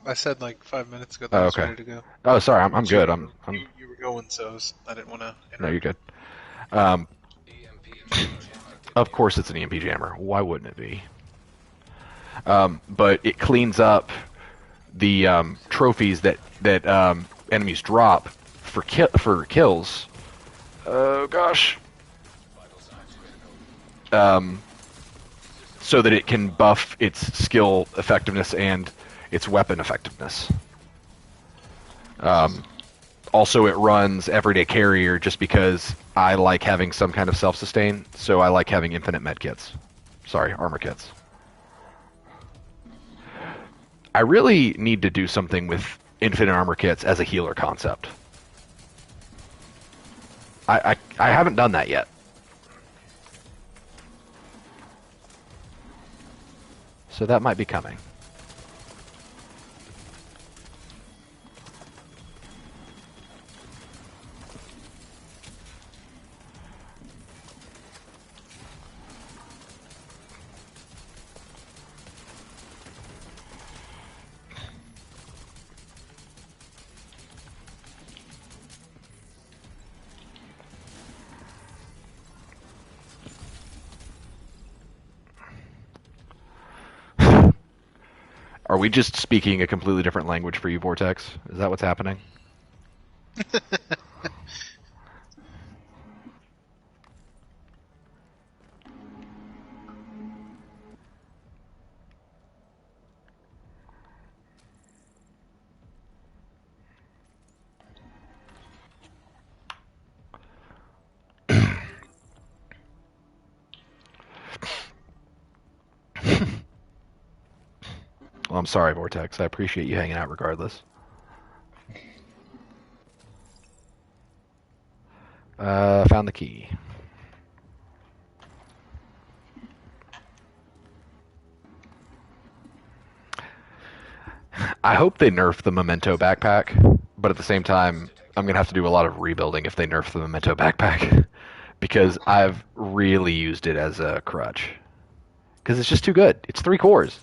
I said like 5 minutes ago that Oh, I was okay. ready to go. Oh, sorry, I'm So good. you were going, so I didn't want to No, you're interrupt. good. Of course, it's an EMP jammer. Why wouldn't it be? But it cleans up the trophies that enemies drop for kills. Oh gosh. So that it can buff its skill effectiveness and its weapon effectiveness. Also, it runs Everyday Carrier just because I like having some kind of self-sustain, so I like having infinite med kits. Sorry, armor kits. I really need to do something with infinite armor kits as a healer concept. I haven't done that yet. So that might be coming. Are we just speaking a completely different language for you, Vortex? Is that what's happening? Well, I'm sorry, Vortex. I appreciate you hanging out regardless. Found the key. I hope they nerf the Memento backpack, but at the same time, I'm going to have to do a lot of rebuilding if they nerf the Memento backpack, because I've really used it as a crutch. Because it's just too good. It's 3 cores.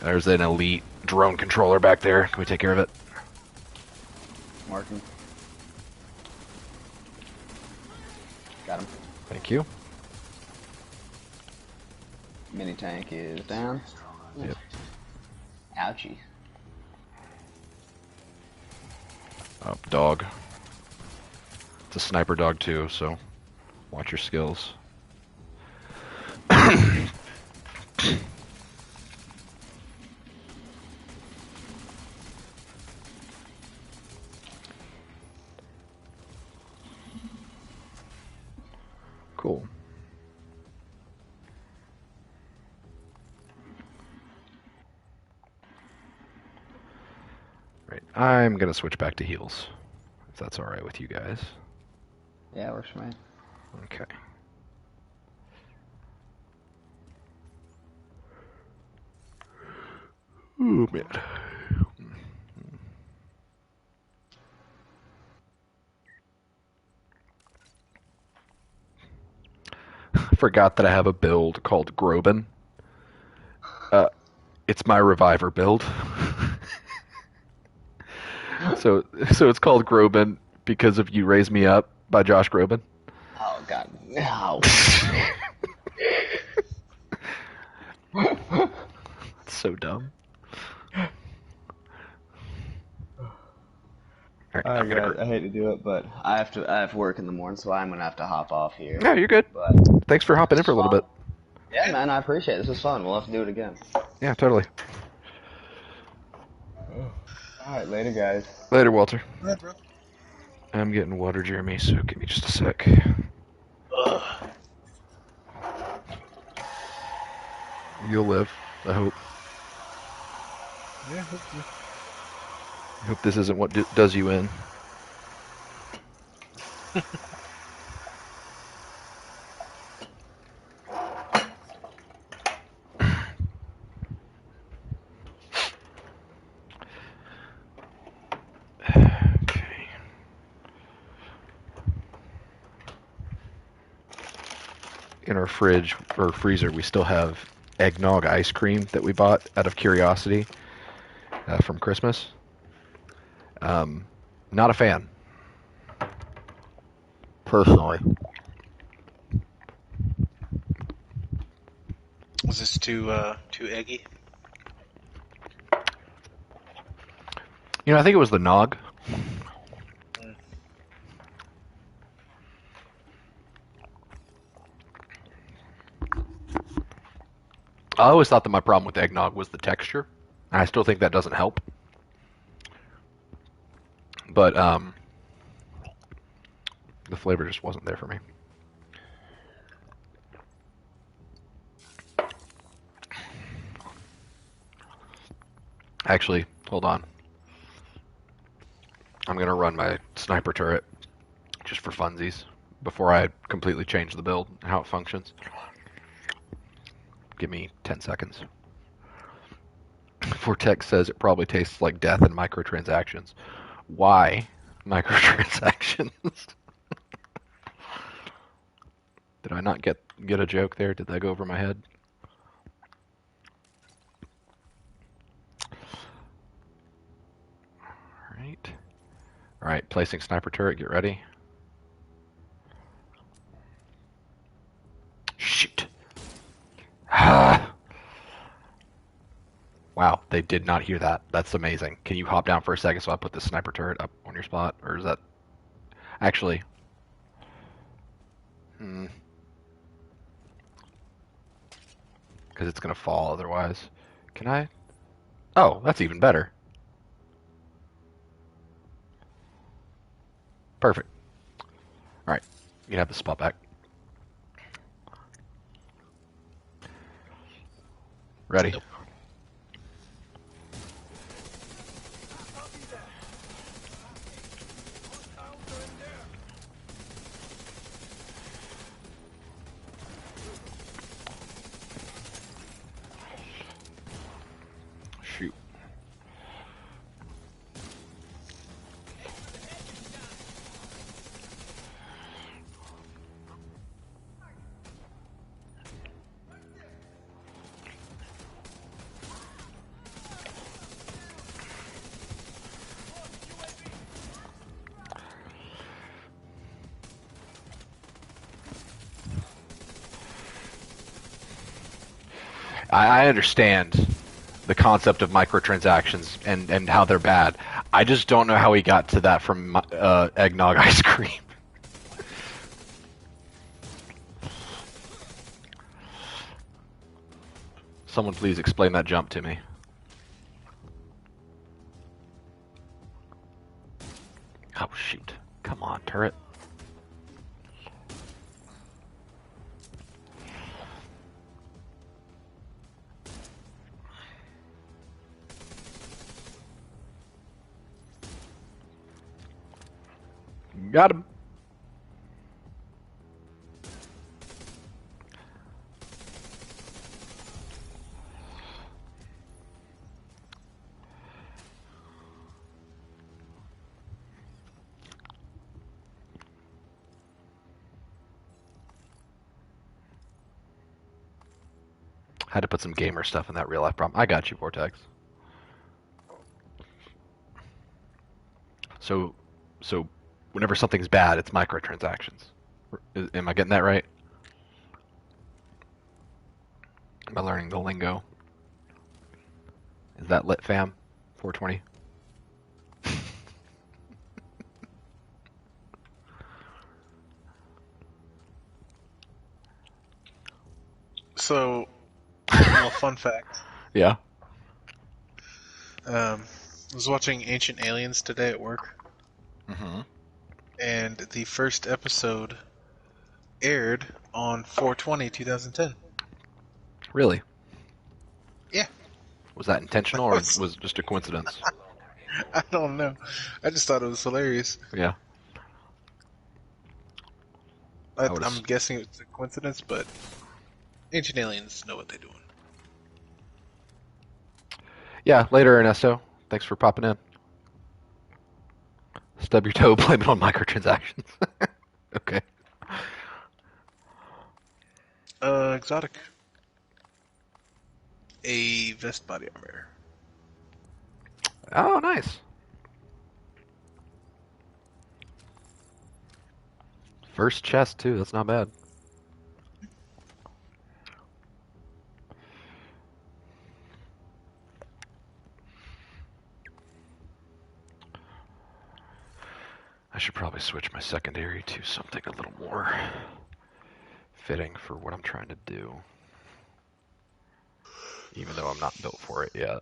There's an elite drone controller back there. Can we take care of it? Marking. Got him. Thank you. Mini tank is down. Yep. Ouchie. Oh, dog. It's a sniper dog too, so watch your skills. Cool. Right, I'm gonna switch back to heals, if that's alright with you guys. Yeah, works for me. Okay. Oh man. I forgot that I have a build called Groban. It's my reviver build. so it's called Groban because of You Raise Me Up by Josh Groban. Oh god, no. It's so dumb. All right, All I'm right, gonna. guys. I hate to do it, but I have work in the morning, so I'm gonna have to hop off here. No, you're good. But Thanks for hopping this in for was a little bit. fun. Yeah, Yeah. man, I appreciate it. This was fun. We'll have to do it again. Yeah, totally. All right, later, guys. Later, Walter. All right, bro. I'm getting water, Jeremy, so give me just a sec. You'll live, I hope. Yeah, hopefully. I hope this isn't what does you in. Okay. In our fridge or freezer, we still have eggnog ice cream that we bought out of curiosity from Christmas. Not a fan, personally. Was this too eggy? You know, I think it was the nog. Mm. I always thought that my problem with eggnog was the texture. And I still think that doesn't help. But the flavor just wasn't there for me. Actually, hold on. I'm going to run my sniper turret just for funsies before I completely change the build and how it functions. Give me 10 seconds. Vortex says it probably tastes like death and microtransactions. Why microtransactions? Did I not get a joke there? Did that go over my head? Alright. Alright, placing sniper turret, get ready. Shoot. Ah. Wow, they did not hear that. That's amazing. Can you hop down for a second so I put the sniper turret up on your spot? Or is that... Actually... Because it's going to fall otherwise. Can I? Oh, that's even better. Perfect. Alright, you can have the spot back. Ready? Nope. Shoot. I understand the concept of microtransactions and how they're bad. I just don't know how he got to that from eggnog ice cream. Someone please explain that jump to me. Oh, shoot. Come on, turret. Got him. Had to put some gamer stuff in that real life problem. I got you, Vortex. So whenever something's bad, it's microtransactions. Am I getting that right? Am I learning the lingo? Is that lit fam? 420? So, a little fun fact. Yeah. I was watching Ancient Aliens today at work, Mm-hmm. and the first episode aired on 4/20/2010. Really? Yeah. Was that intentional or was it just a coincidence? I don't know. I just thought it was hilarious. Yeah. I would I'm guessing it's a coincidence, but Ancient Aliens know what they're doing. Yeah, later, Ernesto. Thanks for popping in. Stub your toe, blame it on microtransactions. Okay. Exotic. A vest body armor. Oh, nice. First chest, too. That's not bad. I should probably switch my secondary to something a little more fitting for what I'm trying to do. Even though I'm not built for it yet.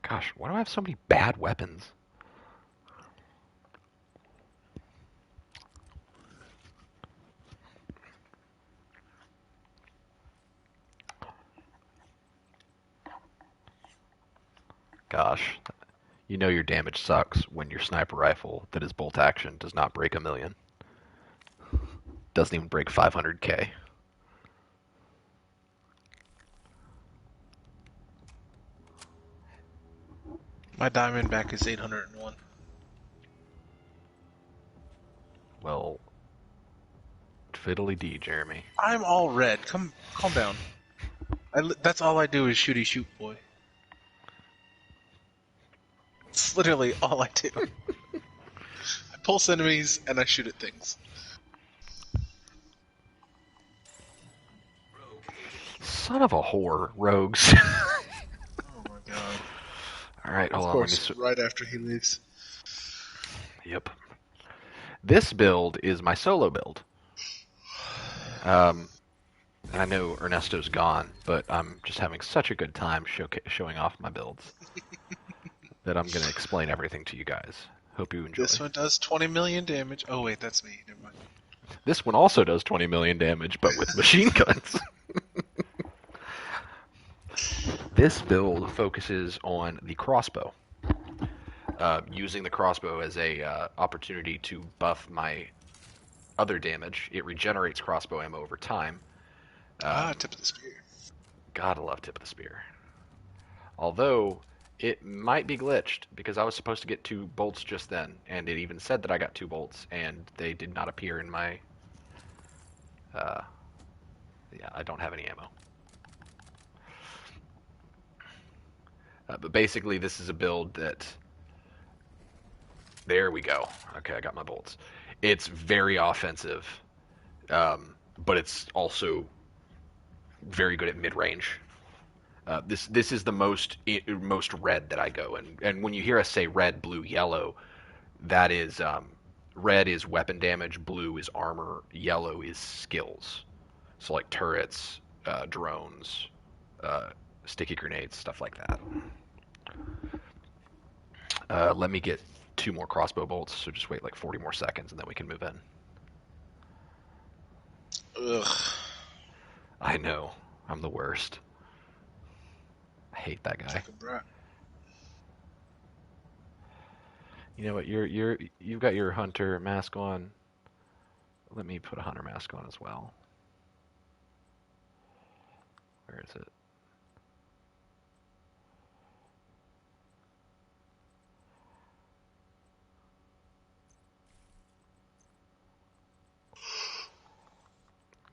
Gosh, why do I have so many bad weapons? Gosh, you know your damage sucks when your sniper rifle that is bolt action does not break 1,000,000. Doesn't even break 500k. My Diamondback is 801. Well, fiddly dee, Jeremy. I'm all red. Calm down. That's all I do is shooty shoot, boy. It's literally all I do. I pulse enemies and I shoot at things. Son of a whore, rogues. Oh my god. Alright, hold Of on. course, right after he leaves. Yep. This build is my solo build. I know Ernesto's gone, but I'm just having such a good time showing off my builds that I'm going to explain everything to you guys. Hope you enjoy. This one does 20 million damage. Oh wait, that's me. Never mind. This one also does 20 million damage, but with machine guns. This build focuses on the crossbow. Using the crossbow as a opportunity to buff my other damage. It regenerates crossbow ammo over time. Tip of the spear. Gotta love tip of the spear. Although, it might be glitched, because I was supposed to get 2 bolts just then, and it even said that I got 2 bolts, and they did not appear in my... yeah, I don't have any ammo. But basically, this is a build that... There we go. Okay, I got my bolts. It's very offensive, but it's also very good at mid-range. This is the most red that I go, and when you hear us say red, blue, yellow, that is red is weapon damage, blue is armor, yellow is skills. So like turrets, drones, sticky grenades, stuff like that. Let me get 2 more crossbow bolts, so just wait like 40 more seconds and then we can move in. Ugh. I know, I'm the worst. I hate that guy. Like a brat. You know what? You've got your hunter mask on. Let me put a hunter mask on as well. Where is it?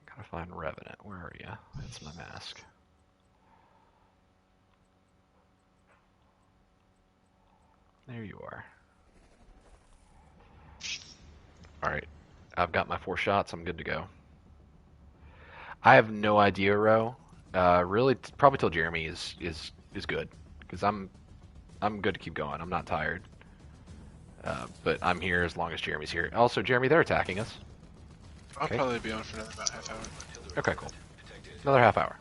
Gotta find Revenant. Where are you? That's my mask. There you are. Alright. I've got my 4 shots. I'm good to go. I have no idea, Ro. Really, probably till Jeremy is good. Because I'm good to keep going. I'm not tired. But I'm here as long as Jeremy's here. Also, Jeremy, they're attacking us. I'll Okay. probably be on for another about half hour. Okay, cool. Another half hour.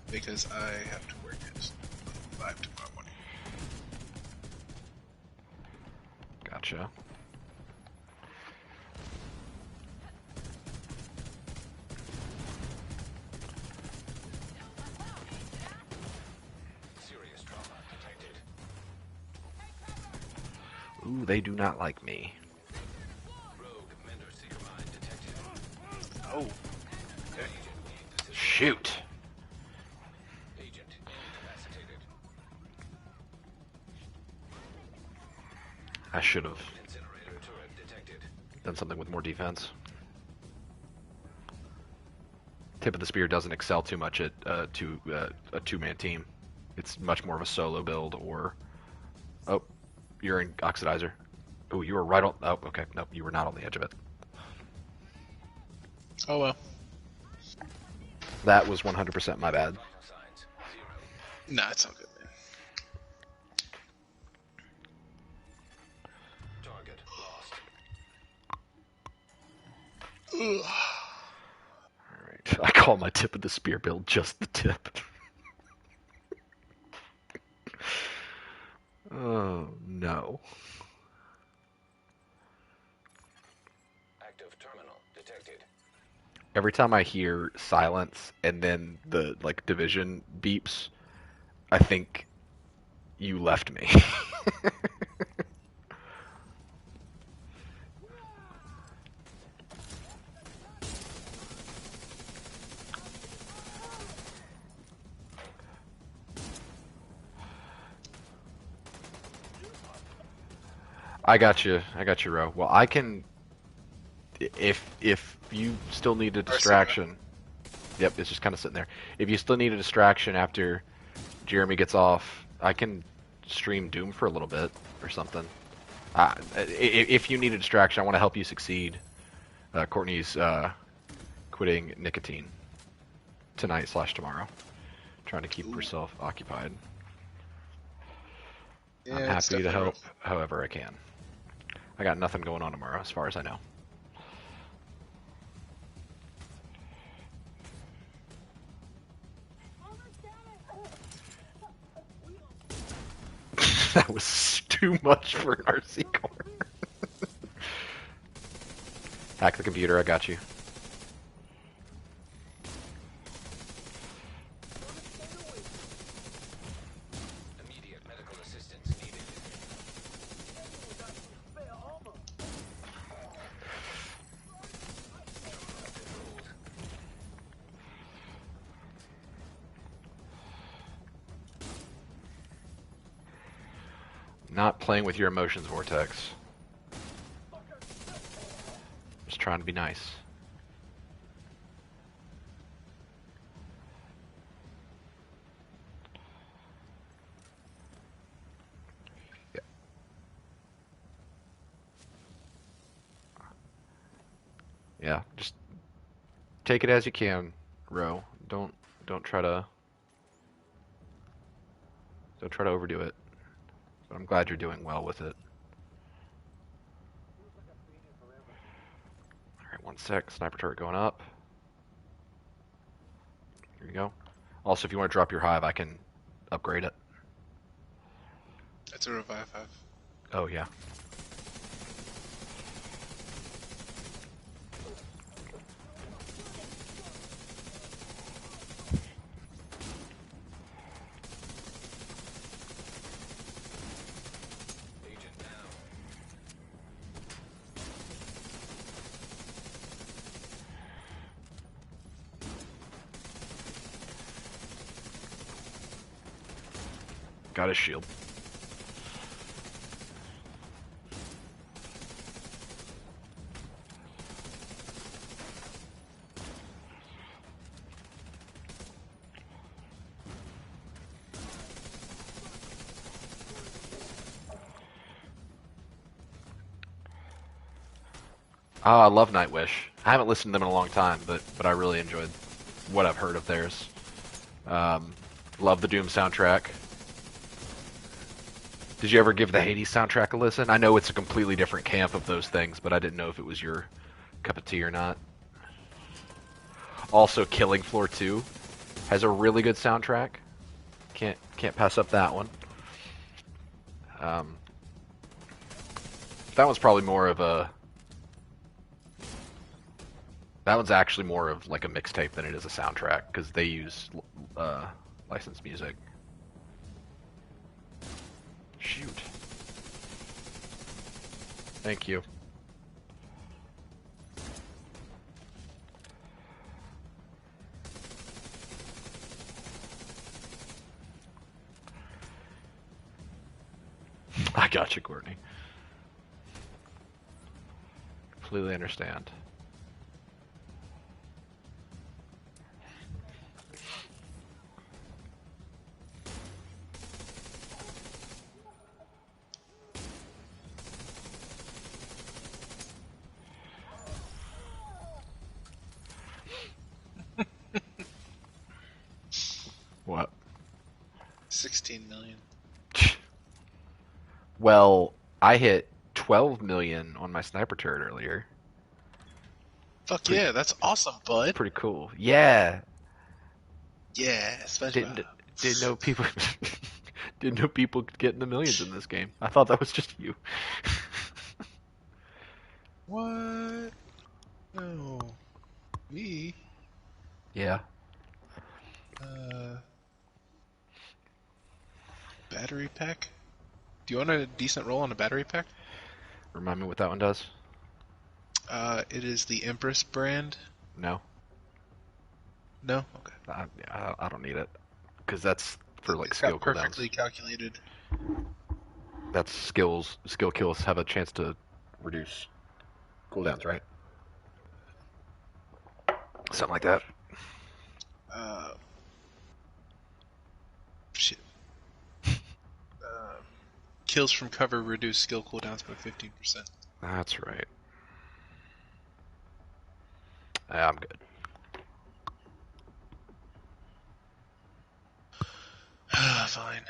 Because I have to work at 5 tomorrow morning. Gotcha. Ooh, they do not like me. Oh. Okay. Shoot. I should have done something with more defense. Tip of the Spear doesn't excel too much at a two-man team. It's much more of a solo build or... Oh, you're in Oxidizer. Oh, you were right on... Oh, okay. Nope, you were not on the edge of it. Oh well. That was 100% my bad. Nah, it's all good, man. Target lost. Ugh. Alright, I call my Tip of the Spear build just the tip. Oh, no. Active terminal detected. Every time I hear silence and then the, like, division beeps, I think you left me. I got you, Ro. Well, I can... If you still need a distraction... Yep, it's just kind of sitting there. If you still need a distraction after Jeremy gets off, I can stream Doom for a little bit or something. If you need a distraction, I want to help you succeed. Courtney's quitting nicotine tonight/tomorrow. Trying to keep herself occupied. Yeah, I'm it's happy to definitely help rough. however I can. I got nothing going on tomorrow, as far as I know. That was too much for an RC core. Hack the computer, I got you. Immediate medical assistance needed. Not playing with your emotions, Vortex. Just trying to be nice. Yeah. Yeah, just take it as you can, Ro. Don't try to overdo it. But I'm glad you're doing well with it. Alright, 1 sec. Sniper turret going up. Here you go. Also, if you want to drop your hive, I can upgrade it. It's a revive hive. Oh, yeah. Agent down. Got his shield. Oh, I love Nightwish. I haven't listened to them in a long time, but I really enjoyed what I've heard of theirs. Love the Doom soundtrack. Did you ever give the Hades soundtrack a listen? I know it's a completely different camp of those things, but I didn't know if it was your cup of tea or not. Also, Killing Floor 2 has a really good soundtrack. Can't pass up that one. Um, that one's probably more of a. That one's actually more of like a mixtape than it is a soundtrack because they use licensed music. Shoot. Thank you. I got you, Courtney. Completely understand. What? 16 million. Well, I hit 12 million on my sniper turret earlier. Fuck Pretty- yeah, that's awesome, bud. Pretty cool. Yeah. Yeah, especially. Didn't know people didn't know people could get in the millions in this game. I thought that was just you. What? No. Me? Yeah. Battery pack? Do you want a decent roll on a battery pack? Remind me what that one does? It is the Empress brand. No. No? Okay. I don't need it. Because that's for like It's skill got perfectly cooldowns. calculated. That's skills. Skill kills have a chance to reduce cooldowns, right? Something like that. Shit. Kills from cover reduce skill cooldowns by 15%. That's right. I'm good. Fine.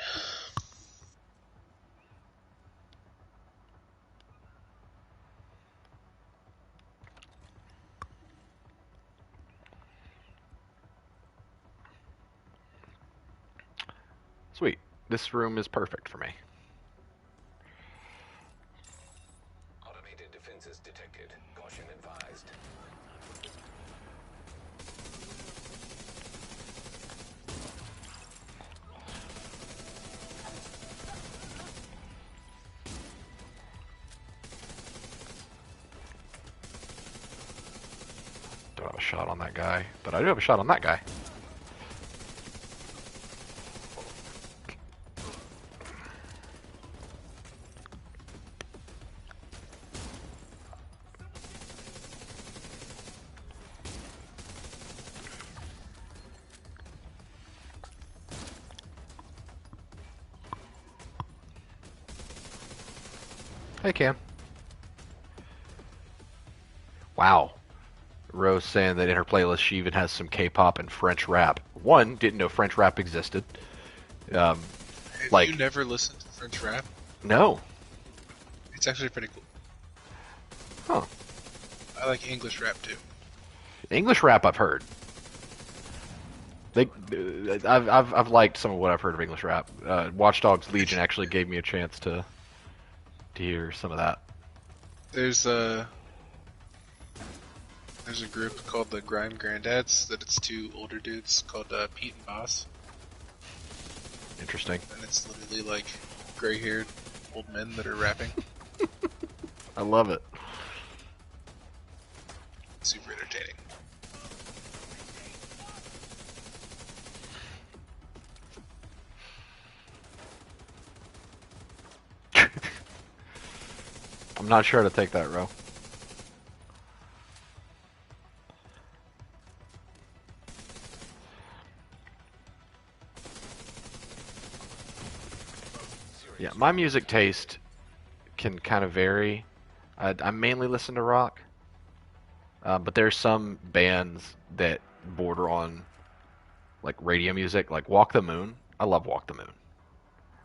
Sweet. This room is perfect for me. Automated defenses detected. Caution advised. Don't have a shot on that guy, but I do have a shot on that guy. Hey, Cam. Wow. Rose saying that in her playlist she even has some K-pop and French rap. One, didn't know French rap existed. Have Like- you never listened to French rap? No. It's actually pretty cool. Huh. I like English rap too. English rap I've heard. I've liked some of what I've heard of English rap. Watch Dogs Legion actually gave me a chance to hear some of that. There's a group called the Grime Granddads that it's two older dudes called Pete and Boss, Interesting. and it's literally like gray-haired old men that are rapping. I love it. Super entertaining. I'm not sure how to take that, Ro. Yeah, my music taste can kind of vary. I mainly listen to rock, but there's some bands that border on like radio music, like Walk the Moon. I love Walk the Moon.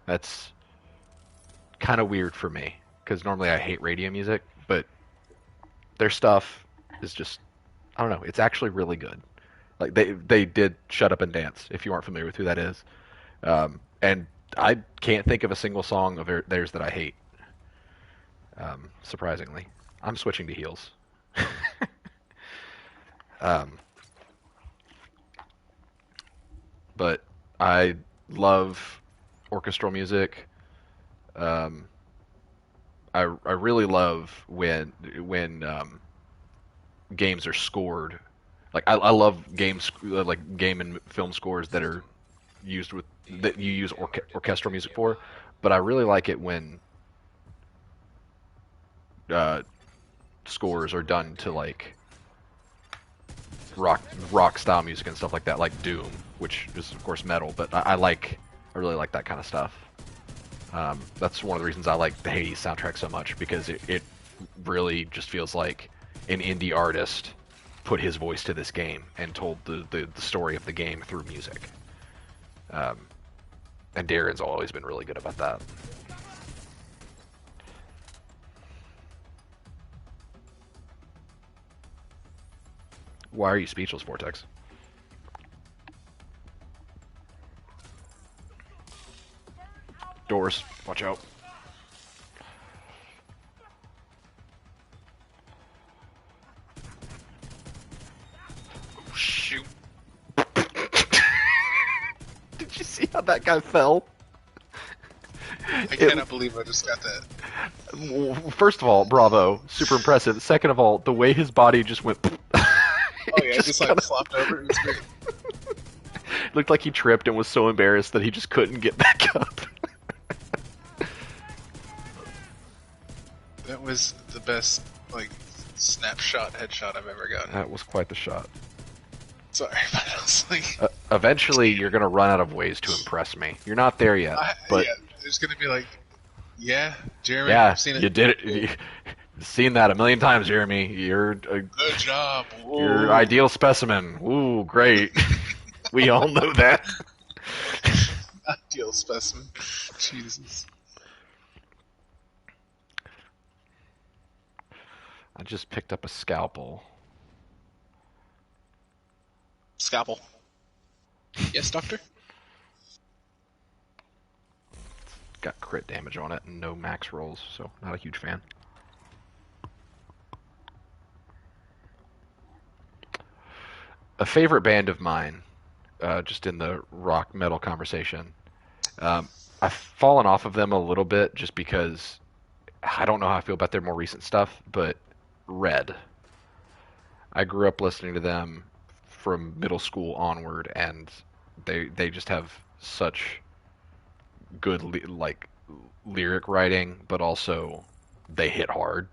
That's kind of weird for me because normally I hate radio music, but their stuff is just, I don't know, it's actually really good. Like they did Shut Up and Dance. If you aren't familiar with who that is, and I can't think of a single song of theirs that I hate. Surprisingly, I'm switching to heels. um, but I love orchestral music. Um, I really love when games are scored. Like I love games like game and film scores that are used with that you use orchestral music for. But I really like it when uh, scores are done to like rock style music and stuff like that, like Doom, which is of course metal. But I really like that kind of stuff. That's one of the reasons I like the Hades soundtrack so much because it really just feels like an indie artist put his voice to this game and told the story of the game through music. And Darren's always been really good about that. Why are you speechless, Vortex? Doors, watch out. Oh, shoot. Did you see how that guy fell? I cannot believe I just got that. First of all, bravo, super impressive. Second of all, the way his body just went. Oh yeah, just like flopped over. It was great. Looked like he tripped and was so embarrassed that he just couldn't get back up. That was the best like snapshot headshot I've ever gotten. That was quite the shot. Sorry, but I was like, Eventually, you're gonna run out of ways to impress me. You're not there yet, but yeah, there's gonna be like, yeah, Jeremy, yeah, I've seen it. you did it. You've seen that a million times, Jeremy. You're Good job. Whoa. you're ideal specimen. Ooh, great. We all know that. Ideal specimen. Jesus. I just picked up a scalpel. Scalpel. Yes, doctor. Got crit damage on it and no max rolls, so not a huge fan. A favorite band of mine, just in the rock metal conversation. I've fallen off of them a little bit just because I don't know how I feel about their more recent stuff, but Red. I grew up listening to them from middle school onward, and they just have such good lyric writing, but also they hit hard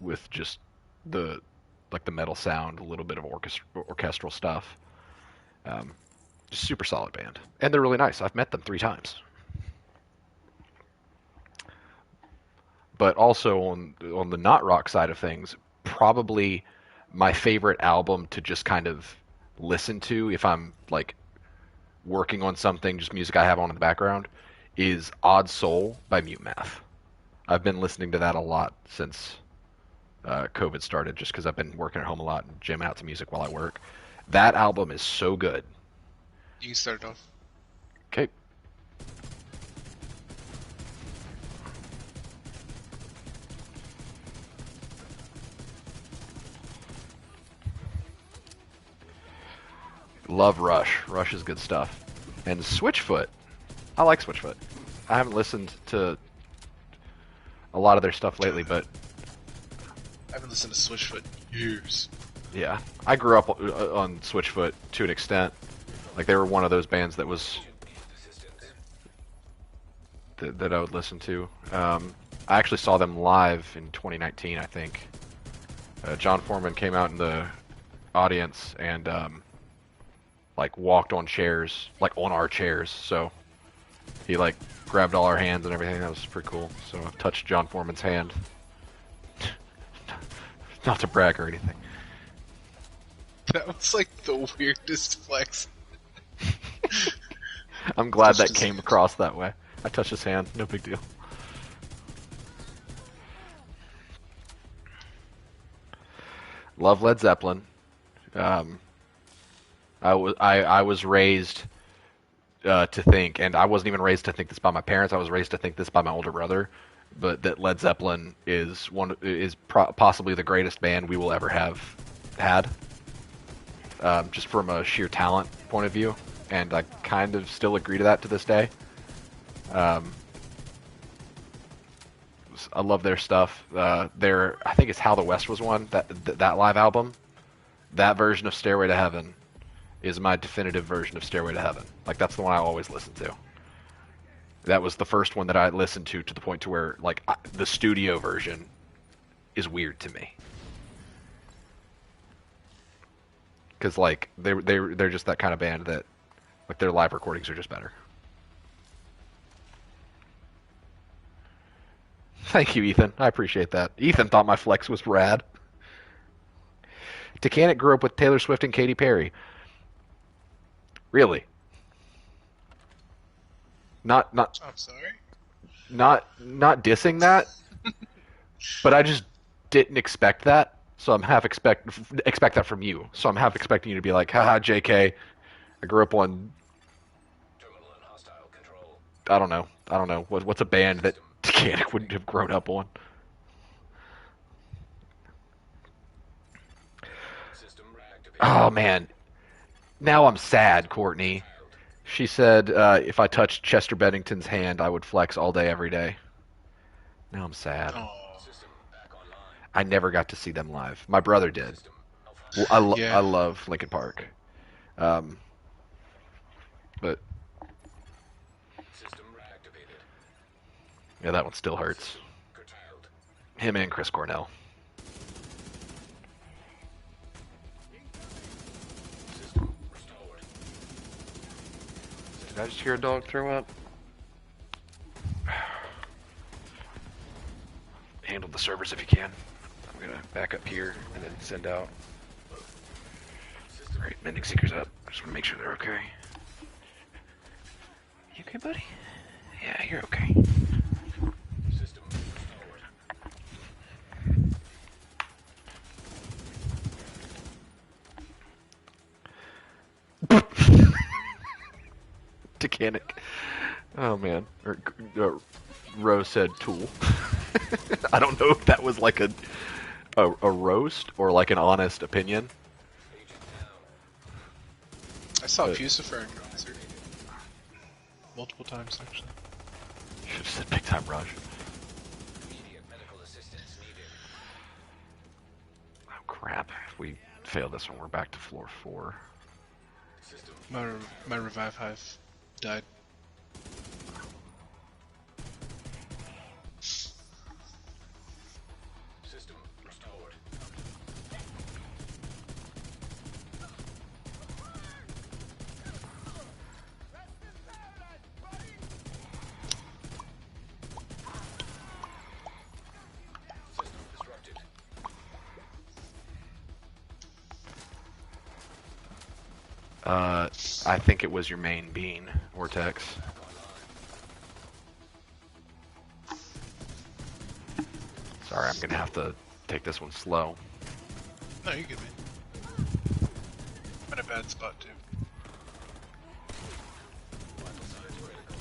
with just the the metal sound, a little bit of orchestral stuff. Just super solid band, and they're really nice. I've met them 3 times. But also on the not rock side of things, probably my favorite album to just kind of listen to if I'm like working on something, just music I have on in the background, is Odd Soul by Mute Math. I've been listening to that a lot since COVID started, just because I've been working at home a lot and jamming out to music while I work. That album is so good. You can start it off. Okay. Love Rush. Rush is good stuff. And Switchfoot. I like Switchfoot. I haven't listened to a lot of their stuff lately, but I haven't listened to Switchfoot in years. yeah, I grew up on Switchfoot to an extent. Like they were one of those bands that was that I would listen to. I actually saw them live in 2019, I think. John Foreman came out in the audience and like walked on chairs, like on our chairs. So he like grabbed all our hands and everything. That was pretty cool. So I touched John Foreman's hand. Not to brag or anything. That was like the weirdest flex. I'm glad that came across that way. I touched his hand, no big deal. Love Led Zeppelin. I I was raised to think, and I wasn't even raised to think this by my parents. I was raised to think this by my older brother, but that Led Zeppelin is possibly the greatest band we will ever have had, just from a sheer talent point of view, and I kind of still agree to that to this day. Um, I love their stuff. I think it's How the West Was Won, that live album. That version of Stairway to Heaven is my definitive version of Stairway to Heaven. Like, that's the one I always listen to. That was the first one that I listened to the point to where, like, the studio version is weird to me. Because, like, they're just that kind of band that, like, their live recordings are just better. Thank you, Ethan. I appreciate that. Ethan thought my flex was rad. Titanic grew up with Taylor Swift and Katy Perry. Really? Not I'm sorry. not dissing that, but I just didn't expect that. So I'm half expect that from you. So I'm half expecting you to be like, haha, JK, I grew up on, Terminal and hostile control. I don't know. What's a band that Titanic wouldn't have grown up on? System reactivated. Oh man, now I'm sad, Courtney. She said if I touched Chester Bennington's hand, I would flex all day, every day. Now I'm sad. Oh, System back online. I never got to see them live. My brother did. System Well, yeah. I love Linkin Park. But System reactivated. yeah, that one still hurts. Curtailed. Him and Chris Cornell. System restored. Did I just hear a dog throw up? Handle the servers if you can. I'm gonna back up here and then send out. Alright, Mending Seeker's up. I just wanna make sure they're okay. You okay, buddy? Yeah, you're okay. System restored. Titanic. Oh man. Rose said tool. I don't know if that was like a roast or like an honest opinion. Agent down. I saw But- Pucifer in concert multiple times actually. Should have said big time rush. Immediate medical assistance needed. Oh crap. If we fail this one, we're back to floor 4. System My revive hive died. system restored. System disrupted. I think it was your main bean, Vortex. Sorry, I'm gonna have to take this one slow. No, you good, man. I'm in a bad spot too. Vital signs critical.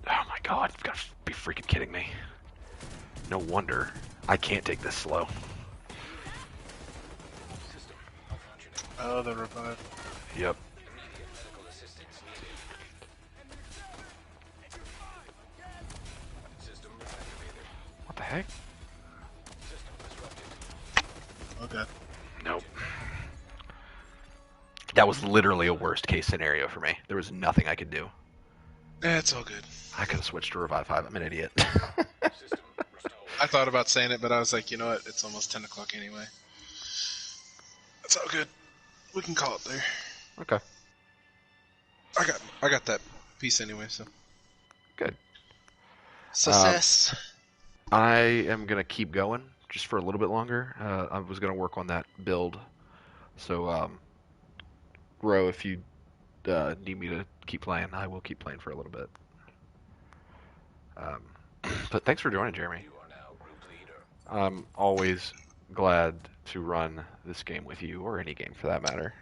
Oh my god, you've got to be freaking kidding me. No wonder I can't take this slow. System malfunctioning. Oh, the revive. Yep. Immediate medical assistance needed. System reactivated. What the heck? System disrupted. Okay. Nope. That was literally a worst case scenario for me. There was nothing I could do. It's all good. I could have switched to Revive 5. I'm an idiot. System restored. I thought about saying it, but I was like, you know what? It's almost 10 o'clock anyway. That's all good. We can call it there. Okay. I got that piece anyway, so. Good. Success. I am going to keep going just for a little bit longer. I was going to work on that build. So, Ro, if you need me to keep playing, I will keep playing for a little bit. Um, but thanks for joining, Jeremy. You are now group leader. I'm always glad to run this game with you, or any game for that matter.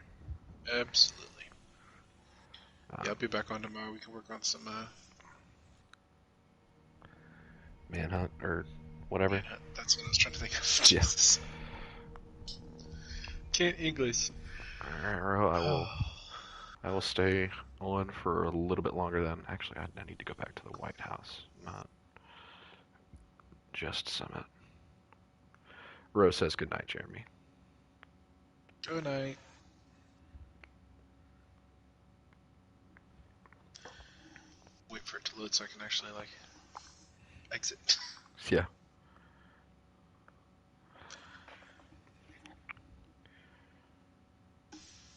Absolutely. Uh, Yeah, I'll be back on tomorrow. We can work on some Manhunt or whatever. manhunt. That's what I was trying to think of. Yeah. Jesus. Can't English. Alright, I will stay on for a little bit longer then. Actually, I need to go back to the White House, not just Summit. Rose says good night, Jeremy. Good night. Wait for it to load so I can actually, like, exit. Yeah.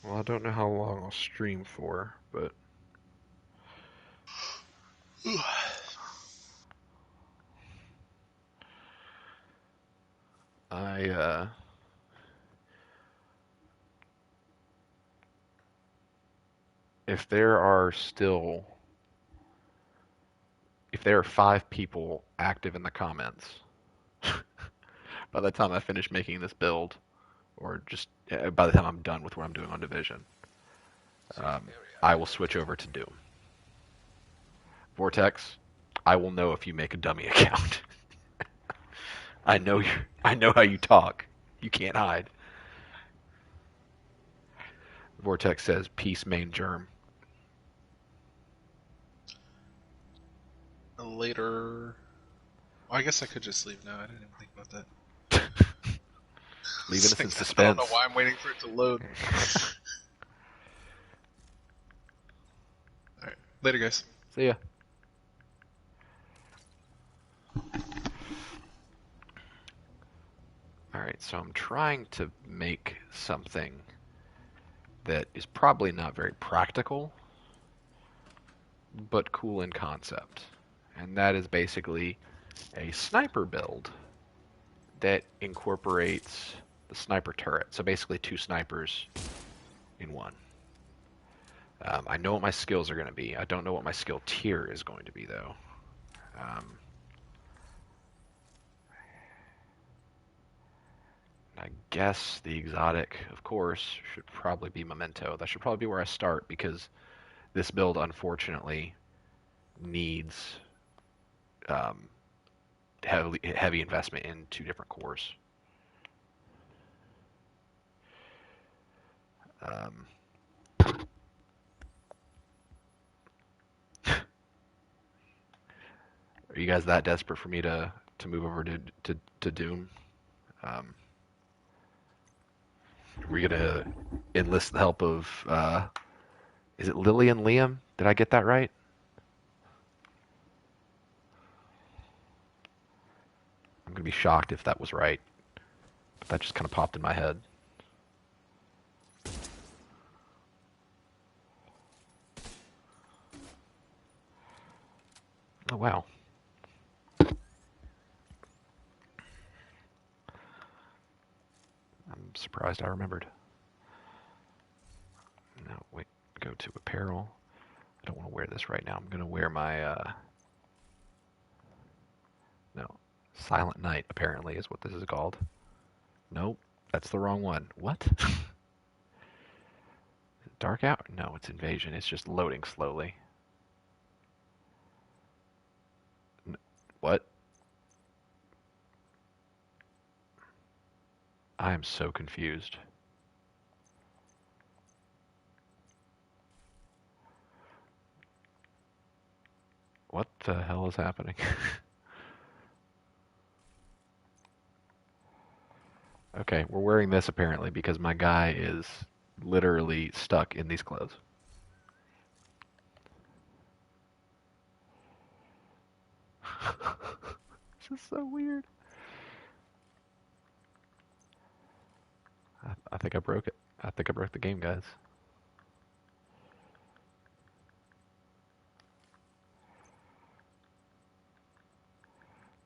Well, I don't know how long I'll stream for, but I if there are 5 people active in the comments by the time I finish making this build, or just by the time I'm done with what I'm doing on Division, I will switch over to Doom. Vortex, I will know if you make a dummy account. I know how you talk. You can't hide. Vortex says peace main germ. Later. Well, I guess I could just leave now. I didn't even think about that. Leaving us in I don't suspense. know why I'm waiting for it to load. Alright. Later, guys. See ya. Alright, so I'm trying to make something that is probably not very practical, but cool in concept. And that is basically a sniper build that incorporates the sniper turret. So basically 2 snipers in one. I know what my skills are going to be. I don't know what my skill tier is going to be, though. I guess the exotic, of course, should probably be Memento. That should probably be where I start, because this build, unfortunately, needs heavy investment in 2 different cores. Are you guys that desperate for me to move over to Doom? Are we gonna enlist the help of is it Lily and Liam? Did I get that right? I'm gonna be shocked if that was right. But that just kind of popped in my head. Oh wow. I'm surprised I remembered. No, wait, go to apparel. I don't want to wear this right now. I'm gonna wear my no, Silent Night apparently is what this is called. Nope, that's the wrong one. What? Dark Hour? No, it's Invasion. It's just loading slowly. What? I am so confused. What the hell is happening? Okay, we're wearing this apparently because my guy is literally stuck in these clothes. This is so weird. I think I broke it. I think I broke the game, guys.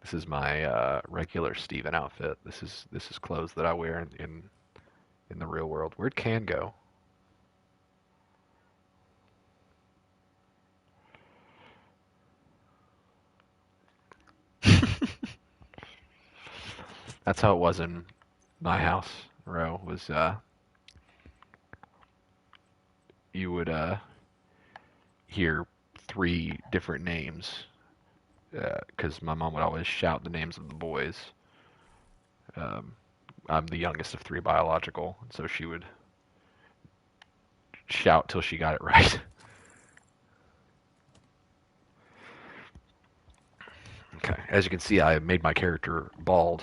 This is my regular Steven outfit. This is clothes that I wear in the real world. Where'd Can go? That's how it was in my house. Row was you would hear three different names because my mom would always shout the names of the boys. Um, I'm the youngest of three biological, so she would shout till she got it right. Okay, as you can see, I made my character bald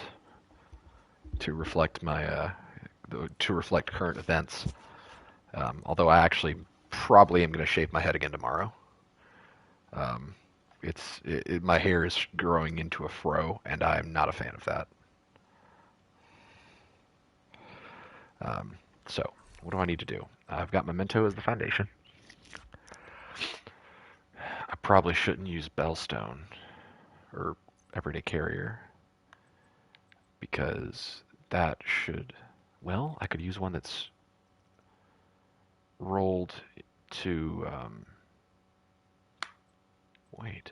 to reflect my to reflect current events. Although I actually probably am going to shave my head again tomorrow. Um, my hair is growing into a fro, and I'm not a fan of that. So, what do I need to do? I've got Memento as the foundation. I probably shouldn't use Bellstone or Everyday Carrier because that should. Well, I could use one that's rolled to. Wait.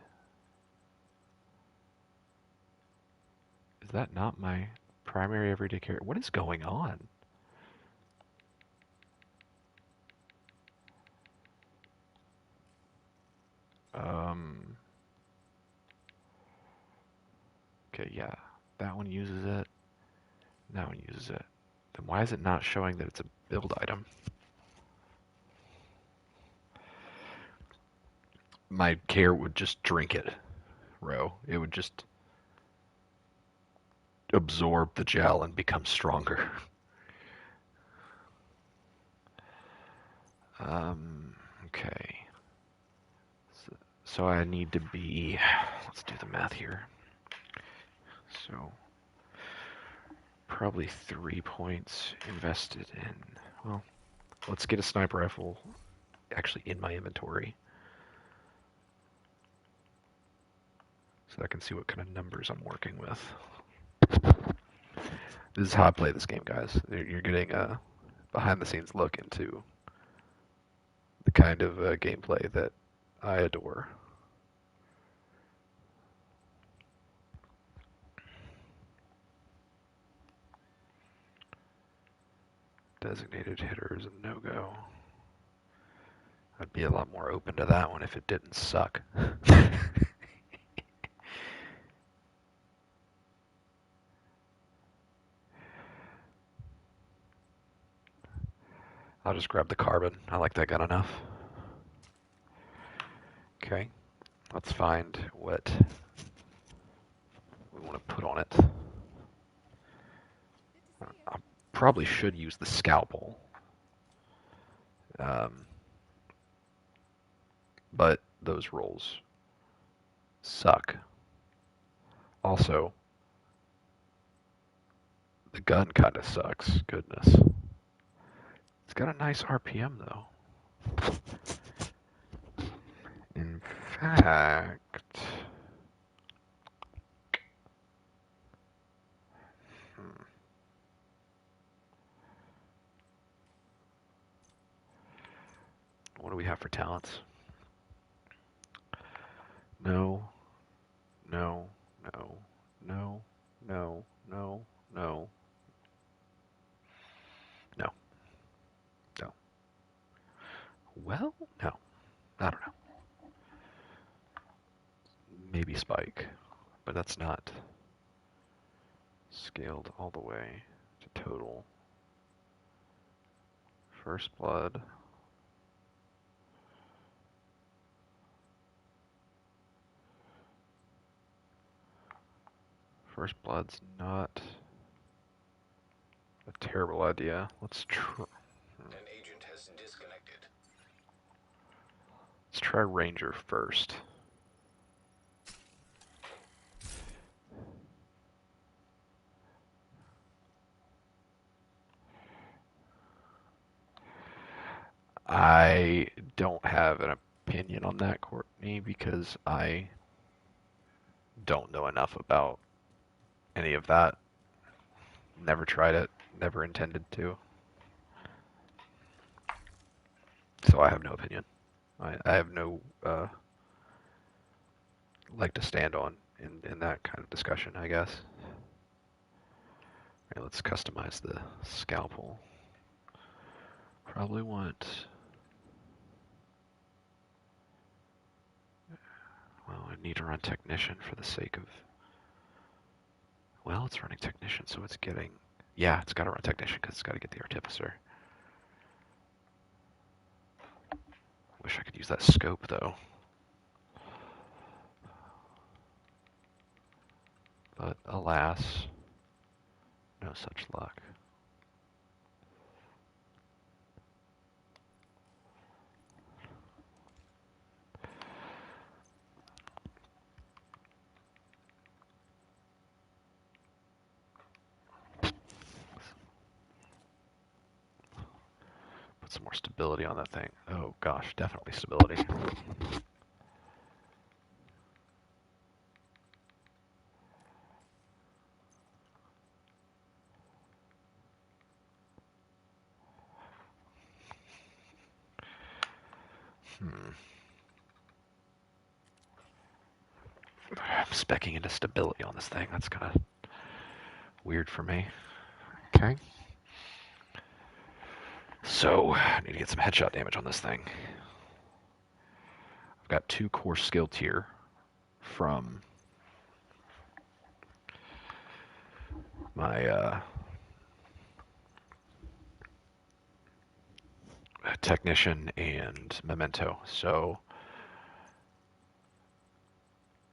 Is that not my primary everyday carrier? What is going on? Um, okay, yeah. That one uses it. That one uses it. Then why is it not showing that it's a build item? My care would just drink it, Row. It would just absorb the gel and become stronger. Okay. So I need to be. Let's do the math here. So probably 3 points invested in. Well, let's get a sniper rifle actually in my inventory so I can see what kind of numbers I'm working with. This is how I play this game, guys. You're getting a behind-the-scenes look into the kind of gameplay that I adore. Designated hitter is a no-go. I'd be a lot more open to that one if it didn't suck. I'll just grab the carbon. I like that gun enough. Okay, let's find what we want to put on it. I probably should use the scalpel. But those rolls suck. Also, the gun kind of sucks. Goodness. It's got a nice RPM though. In fact, what do we have for talents? No, no, no, no, no, no, no, no, no. Well, no. I don't know. Maybe Spike, but that's not scaled all the way to total. First Blood. First Blood's not a terrible idea. Let's try. An agent has disconnected. Let's try Ranger first. I don't have an opinion on that, Courtney, because I don't know enough about any of that. Never tried it, never intended to. So I have no opinion. I have no leg to stand on in that kind of discussion, I guess. Alright, let's customize the scalpel. Probably want... Well, I need to run Technician for the sake of... Well, it's running Technician, so it's getting... Yeah, it's got to run Technician because it's got to get the Artificer. Wish I could use that scope, though. But alas, no such luck. Put some more stability on that thing. Oh gosh, definitely stability. I'm speccing into stability on this thing. That's kind of weird for me. Okay. So, I need to get some headshot damage on this thing. I've got 2 core skill tier from my Technician and Memento. So,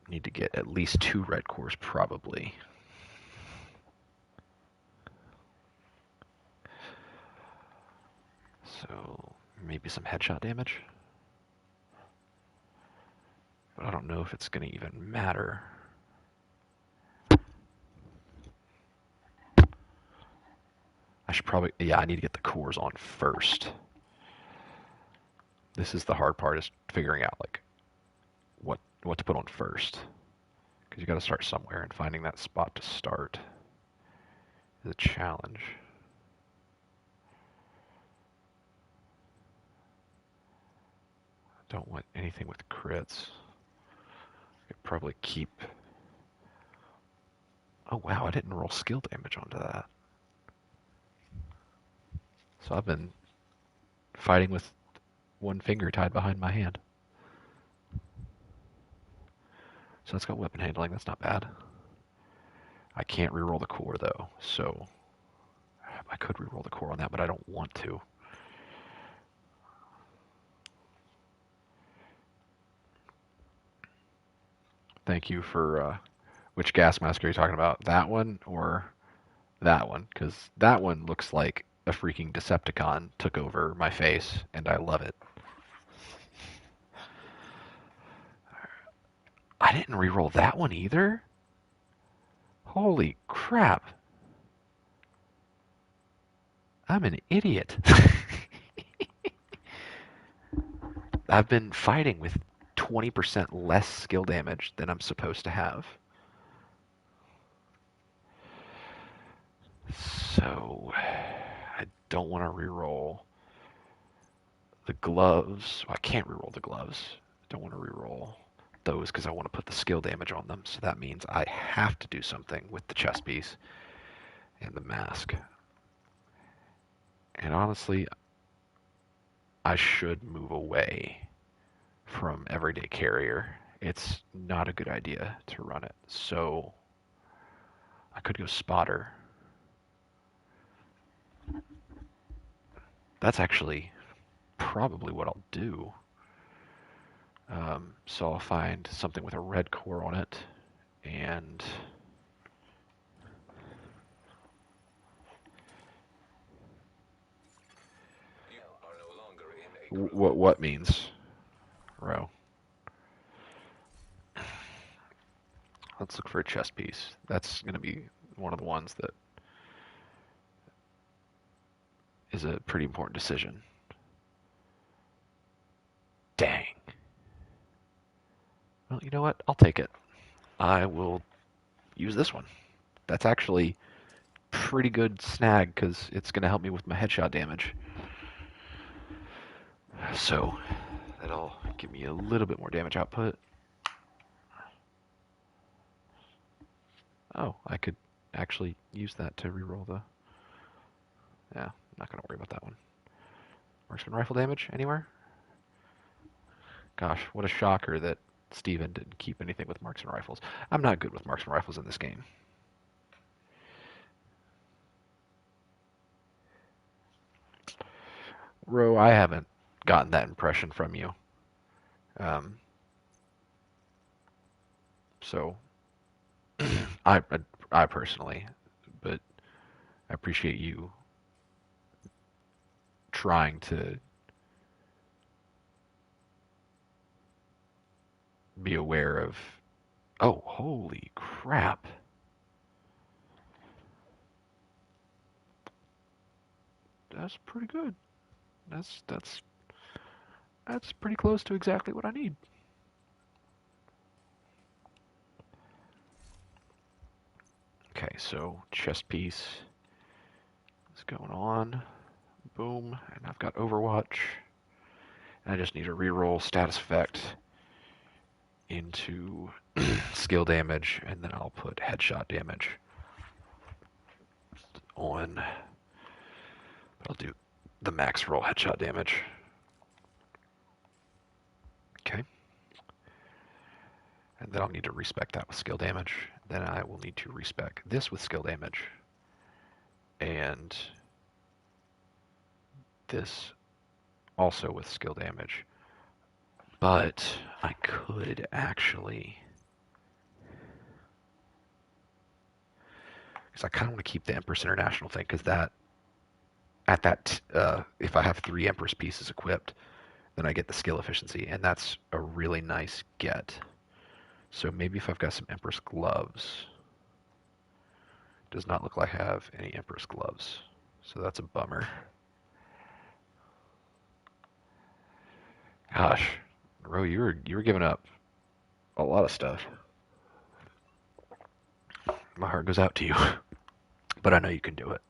need to get at least 2 red cores probably. So, maybe some headshot damage. But I don't know if it's going to even matter. I should probably... Yeah, I need to get the cores on first. This is the hard part, is figuring out, like, what to put on first. Because you got to start somewhere, and finding that spot to start is a challenge. I don't want anything with crits. I could probably keep... Oh wow, I didn't roll skill damage onto that. So I've been fighting with one finger tied behind my hand. So it's got weapon handling, that's not bad. I can't reroll the core though, so I could reroll the core on that, but I don't want to. Thank you for, which gas mask are you talking about? That one or that one? Because that one looks like a freaking Decepticon took over my face, and I love it. I didn't reroll that one either? Holy crap. I'm an idiot. I've been fighting with 20% less skill damage than I'm supposed to have. So, I don't want to reroll the gloves. Well, I can't reroll the gloves. I don't want to reroll those because I want to put the skill damage on them. So that means I have to do something with the chest piece and the mask. And honestly, I should move away from Everyday Carrier. It's not a good idea to run it. So I could go Spotter. That's actually probably what I'll do. So I'll find something with a red core on it, and You are no longer in a what means row? Let's look for a chest piece. That's going to be one of the ones that is a pretty important decision. Dang. Well, you know what? I'll take it. I will use this one. That's actually pretty good snag because it's going to help me with my headshot damage. So that'll give me a little bit more damage output. Oh, I could actually use that to reroll the... Yeah, I'm not going to worry about that one. Marksman rifle damage anywhere? Gosh, what a shocker that Steven didn't keep anything with marksman rifles. I'm not good with marksman rifles in this game. Ro, I haven't gotten that impression from you. So, I personally, but I appreciate you trying to be aware of... Oh, holy crap. That's pretty good. That's pretty close to exactly what I need. Okay, so chest piece is going on. Boom, and I've got Overwatch. And I just need to reroll status effect into skill damage, and then I'll put headshot damage on. I'll do the max roll headshot damage. Okay. And then I'll need to respec that with skill damage. Then I will need to respec this with skill damage. And this also with skill damage. But I could actually... Because I kind of want to keep the Empress International thing, because that... At that, if I have 3 Empress pieces equipped, then I get the skill efficiency, and that's a really nice get. So maybe if I've got some Empress gloves... Does not look like I have any Empress gloves, so that's a bummer. Gosh, Ro, you were giving up a lot of stuff. My heart goes out to you, but I know you can do it.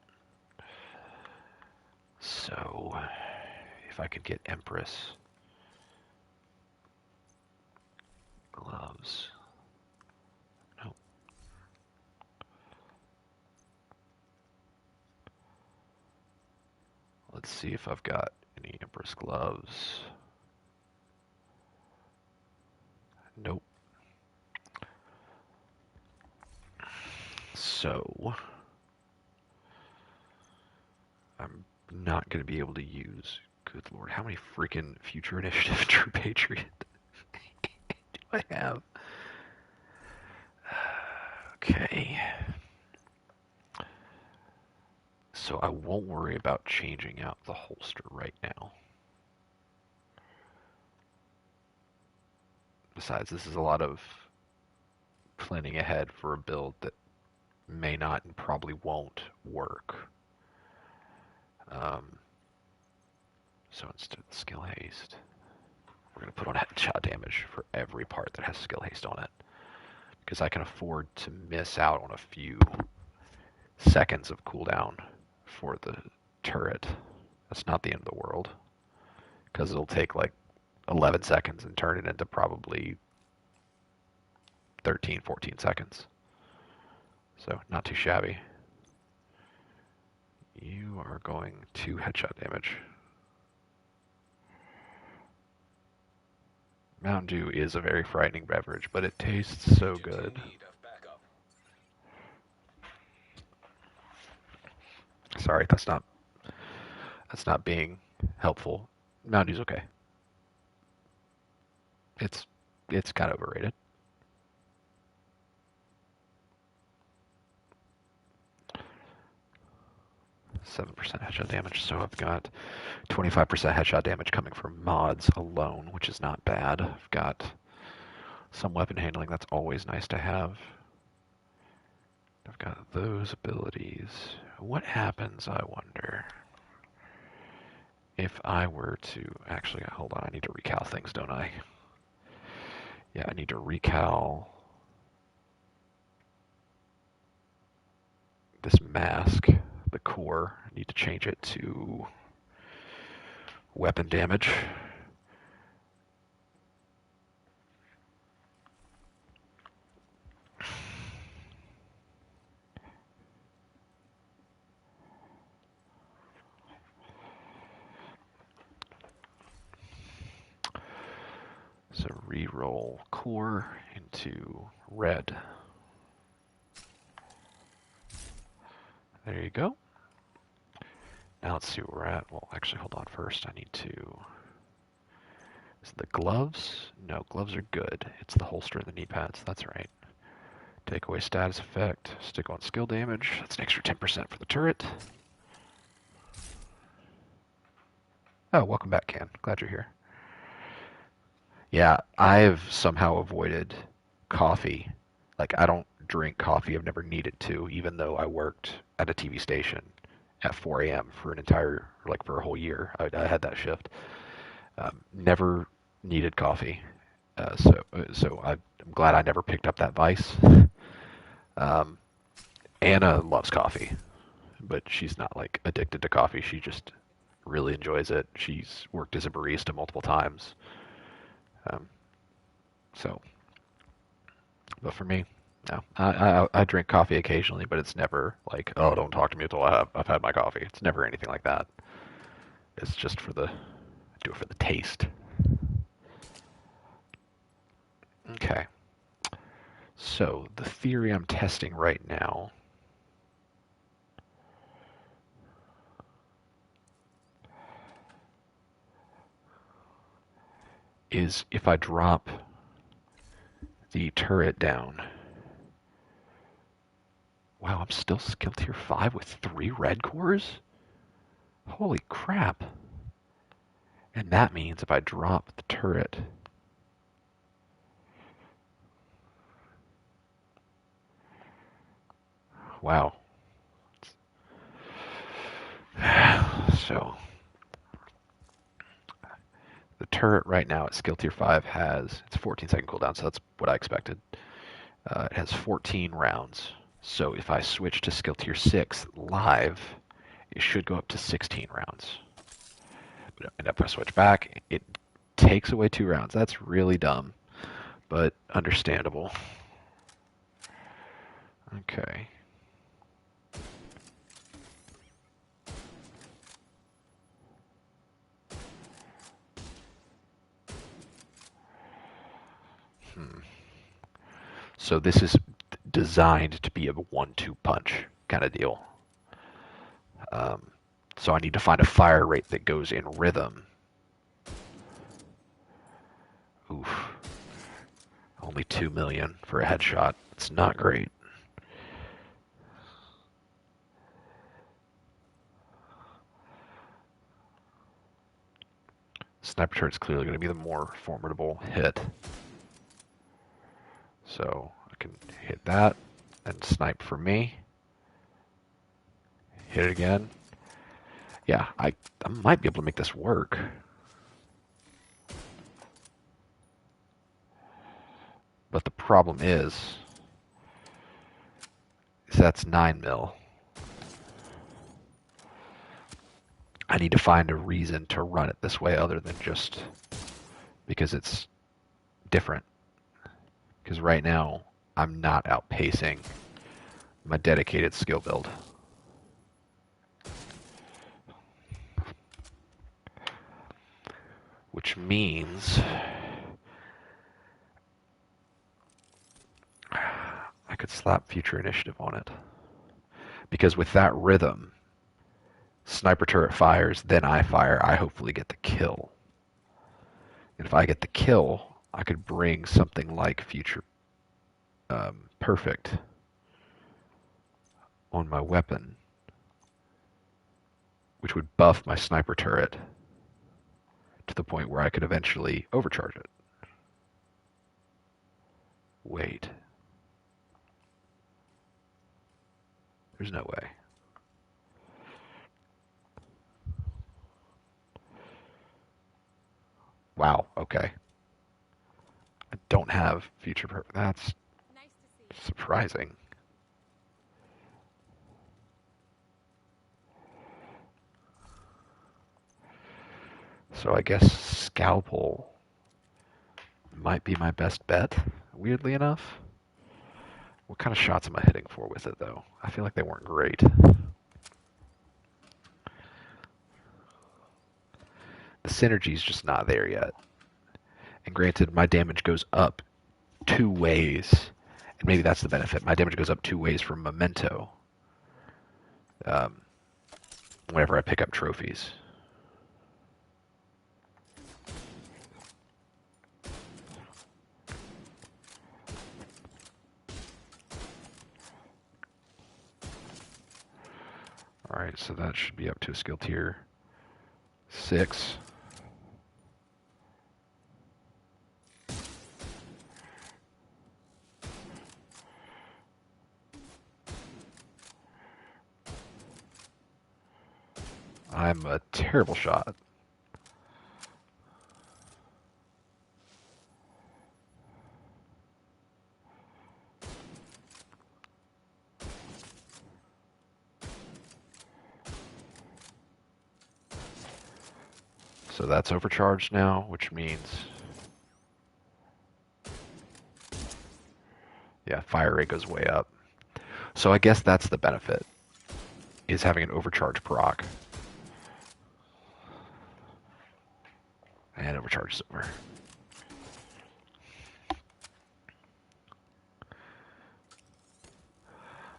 So, if I could get Empress gloves. Nope. Let's see if I've got any Empress gloves. Nope. So, I'm not going to be able to use... Good lord, how many freaking Future Initiative True Patriot do I have? Okay. So I won't worry about changing out the holster right now. Besides, this is a lot of planning ahead for a build that may not and probably won't work. So instead of skill haste, we're going to put on headshot damage for every part that has skill haste on it. Because I can afford to miss out on a few seconds of cooldown for the turret. That's not the end of the world. Because it'll take like 11 seconds and turn it into probably 13, 14 seconds. So not too shabby. You are going to headshot damage. Mountain Dew is a very frightening beverage, but it tastes so good. Sorry, that's not being helpful. Mountain Dew's okay. It's kind of overrated. %7 headshot damage, so I've got 25% headshot damage coming from mods alone, which is not bad. I've got some weapon handling, that's always nice to have. I've got those abilities. What happens, I wonder, if I were to... Actually, hold on, I need to recal things, don't I? Yeah, I need to recal this mask, the core. I need to change it to weapon damage. So re-roll core into red. There you go. Now let's see where we're at. Well, actually, hold on first. I need to... Is it the gloves? No, gloves are good. It's the holster and the knee pads. That's right. Take away status effect. Stick on skill damage. That's an extra 10% for the turret. Oh, welcome back, Can. Glad you're here. Yeah, I've somehow avoided coffee. Like, I don't drink coffee. I've never needed to, even though I worked at a TV station at 4 a.m. for an entire, like, for a whole year. I had that shift. Never needed coffee. So I'm glad I never picked up that vice. Anna loves coffee, but she's not, like, addicted to coffee. She just really enjoys it. She's worked as a barista multiple times. So, but for me, no. I drink coffee occasionally, but it's never like, oh, don't talk to me until I've had my coffee. It's never anything like that. It's just for the, do it for the taste. Okay. So the theory I'm testing right now is if I drop the turret down. Wow, I'm still skill tier 5 with 3 red cores? Holy crap. And that means if I drop the turret... Wow. So, the turret right now at skill tier 5 has, it's a 14-second cooldown, so that's what I expected. It has 14 rounds. So if I switch to skill tier 6 live, it should go up to 16 rounds. But if I switch back, it takes away 2 rounds. That's really dumb, but understandable. Okay. So this is designed to be a 1-2 punch kind of deal. So I need to find a fire rate that goes in rhythm. Oof. Only 2 million for a headshot. It's not great. Sniper turret's clearly going to be the more formidable hit. So I can hit that and snipe for me. Hit it again. Yeah, I might be able to make this work. But the problem is that's 9 mil. I need to find a reason to run it this way other than just because it's different. Because right now, I'm not outpacing my dedicated skill build. Which means I could slap future initiative on it. Because with that rhythm, sniper turret fires, then I fire, I hopefully get the kill. And if I get the kill, I could bring something like future perfect on my weapon, which would buff my sniper turret to the point where I could eventually overcharge it. Wait. There's no way. Wow, okay. I don't have future perfect. That's surprising. So I guess Scalpel might be my best bet, weirdly enough. What kind of shots am I hitting for with it, though? I feel like they weren't great. The synergy's just not there yet. And granted, my damage goes up 2 ways, and maybe that's the benefit. My damage goes up 2 ways from Memento whenever I pick up trophies. Alright, so that should be up to a skill tier 6. I'm a terrible shot. So that's overcharged now, which means, yeah, fire rate goes way up. So I guess that's the benefit, is having an overcharge proc. And overcharge is over.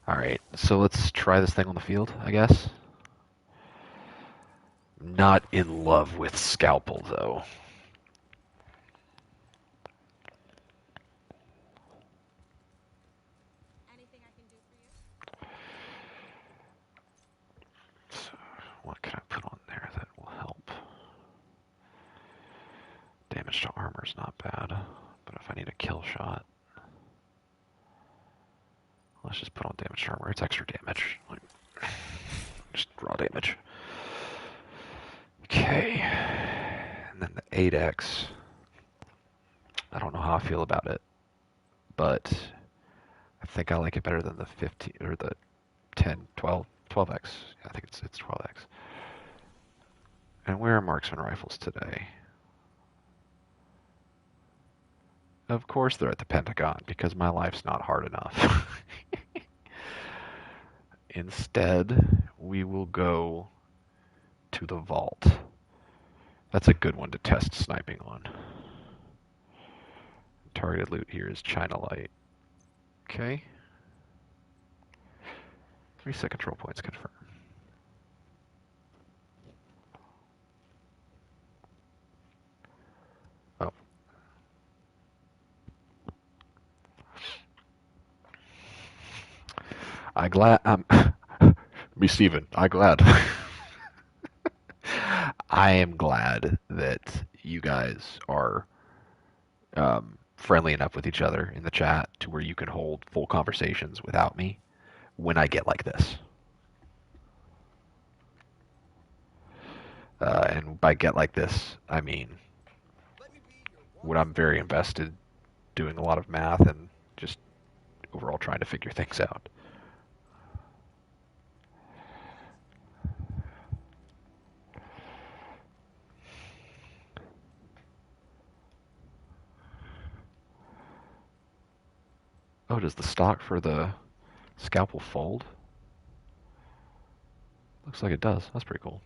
Alright, so let's try this thing on the field, I guess. Not in love with Scalpel, though. Anything I can do for you? So what can I put on there that will help? Damage to armor is not bad, but if I need a kill shot, let's just put on damage to armor. It's extra damage. Like, just raw damage. Okay. And then the 8x. I don't know how I feel about it, but I think I like it better than the 15 or the 10, 12, 12x. Yeah, I think it's 12x. And where are marksman rifles today? Of course they're at the Pentagon, because my life's not hard enough. Instead, we will go to the vault. That's a good one to test sniping on. Targeted loot here is China Light. Okay. Reset control points confirmed. Oh. I glad me Steven, I glad. I am glad that you guys are friendly enough with each other in the chat to where you can hold full conversations without me when I get like this. And by get like this, I mean when I'm very invested, doing a lot of math and just overall trying to figure things out. Oh, does the stock for the scalpel fold? Looks like it does. That's pretty cool.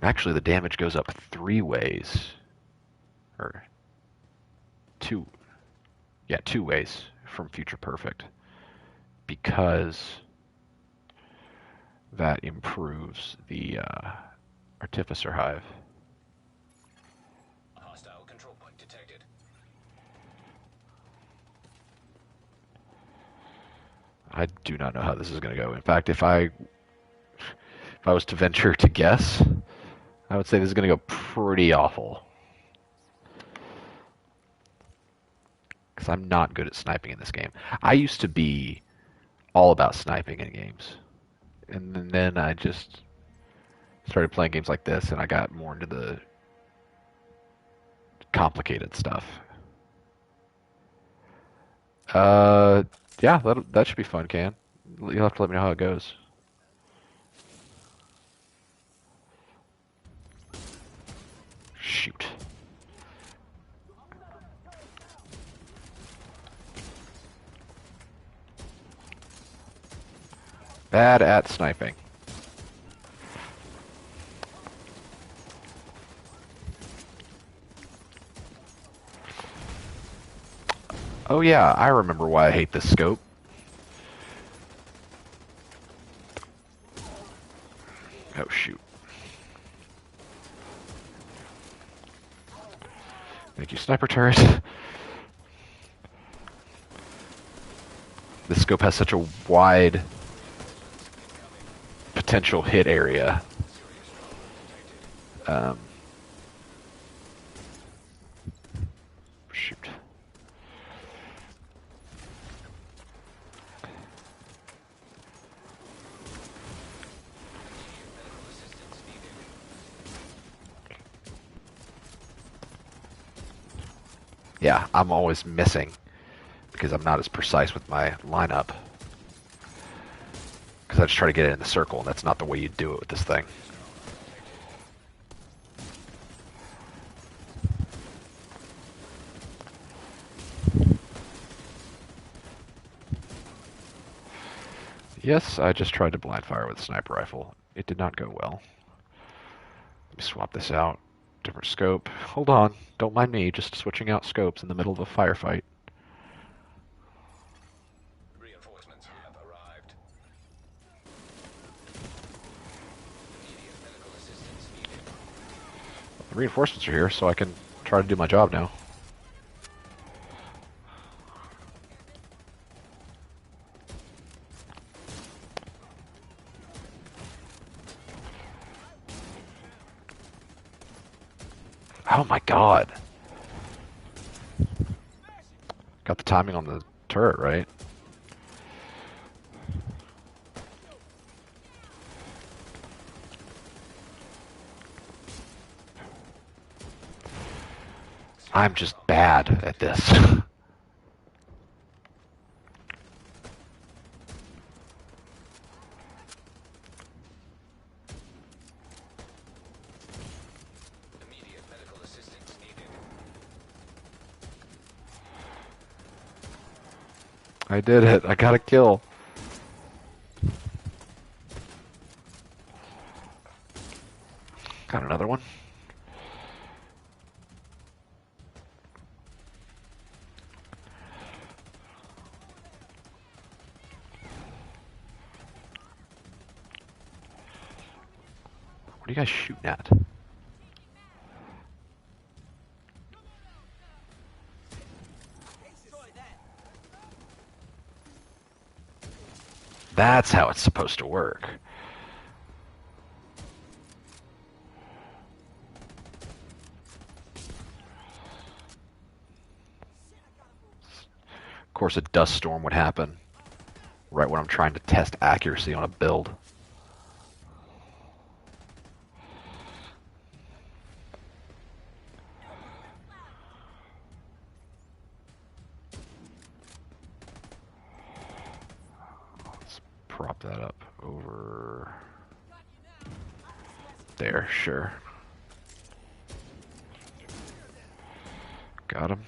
Actually, the damage goes up 3 ways. Or 2. Yeah, 2 ways from Future Perfect. Because that improves the Artificer Hive. Hostile control point detected. I do not know how this is going to go. In fact, if I was to venture to guess, I would say this is going to go pretty awful. Because I'm not good at sniping in this game. I used to be all about sniping in games. And then I just started playing games like this, and I got more into the complicated stuff. Yeah, that should be fun, Can. You'll have to let me know how it goes. Shoot. Bad at sniping. Oh yeah, I remember why I hate this scope. Oh shoot. Thank you, sniper turret. This scope has such a wide potential hit area. Shoot. Yeah, I'm always missing because I'm not as precise with my lineup. Because I just try to get it in the circle, and that's not the way you do it with this thing. Yes, I just tried to blind fire with a sniper rifle. It did not go well. Let me swap this out. Different scope. Hold on. Don't mind me, just switching out scopes in the middle of a firefight. Reinforcements have arrived. Immediate medical assistance needed. The reinforcements are here, so I can try to do my job now. Oh my god. Got the timing on the turret, right? I'm just bad at this. Immediate medical assistance needed. I did it. I got a kill. Got another one. What are you guys shooting at? That's how it's supposed to work. Of course, a dust storm would happen right when I'm trying to test accuracy on a build. Let's prop that up over there, sure. Got him.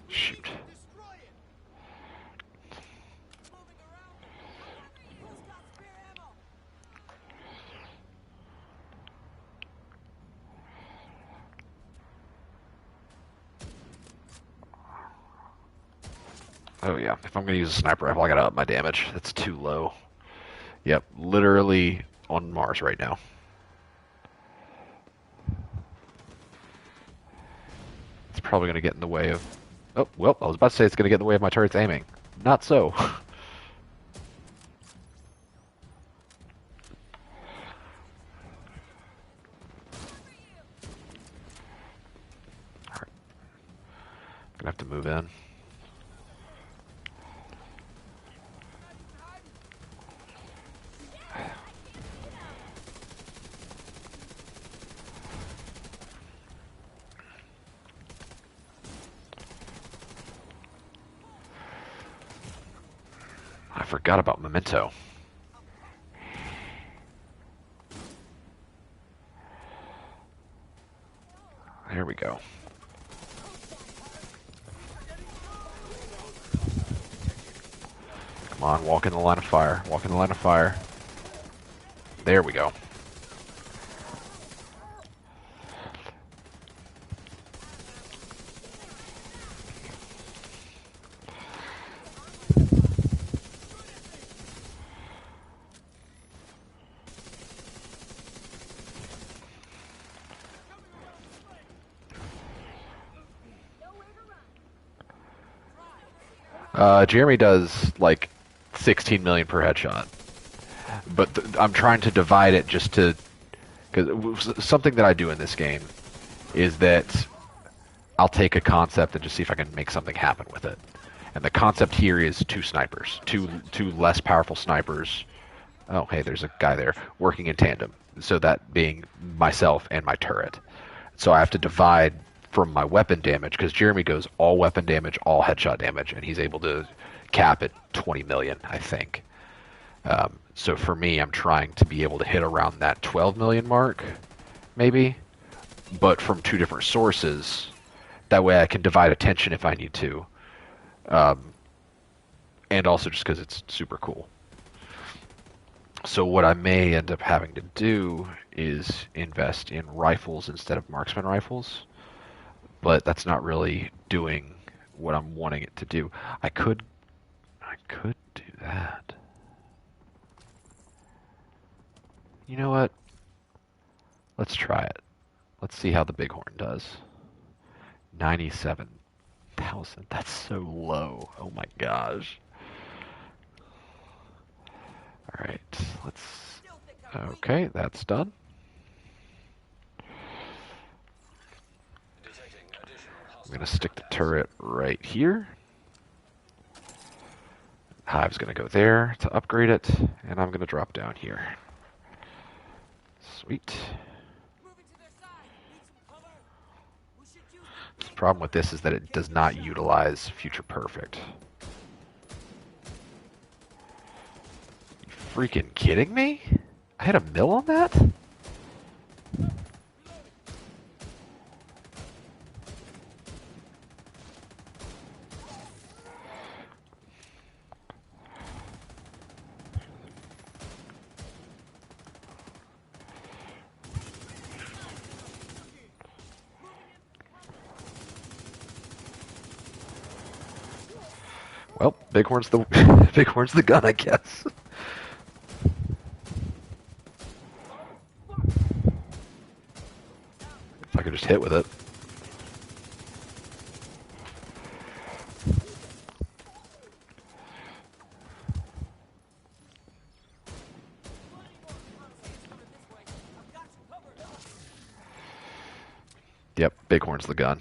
Shoot. Oh yeah, if I'm gonna use a sniper rifle, I gotta up my damage. That's too low. Yep, literally on Mars right now. It's probably gonna get in the way of... Oh, well, I was about to say it's gonna get in the way of my turret's aiming. Not so. Alright. Gonna have to move in. I forgot about Memento. There we go. Come on, walk in the line of fire. Walk in the line of fire. There we go. Jeremy does like 16 million per headshot, but I'm trying to divide it just to, because something that I do in this game is that I'll take a concept and just see if I can make something happen with it. And the concept here is two snipers, two less powerful snipers. Oh, hey, there's a guy there working in tandem. So that being myself and my turret. So I have to divide from my weapon damage, because Jeremy goes all weapon damage, all headshot damage, and he's able to cap at 20 million, I think. So for me, I'm trying to be able to hit around that 12 million mark, maybe, but from two different sources. That way I can divide attention if I need to. And also just because it's super cool. So what I may end up having to do is invest in rifles instead of marksman rifles. But that's not really doing what I'm wanting it to do. I could do that. You know what? Let's try it. Let's see how the Bighorn does. 97,000. That's so low. Oh my gosh. All right. Let's. Okay, that's done. I'm going to stick the turret right here. Hive's going to go there to upgrade it, and I'm going to drop down here. Sweet. The problem with this is that it does not utilize Future Perfect. You freaking kidding me? I had a mill on that? Well, Bighorn's the Bighorn's the gun, I guess. If I could just hit with it. Yep, Bighorn's the gun.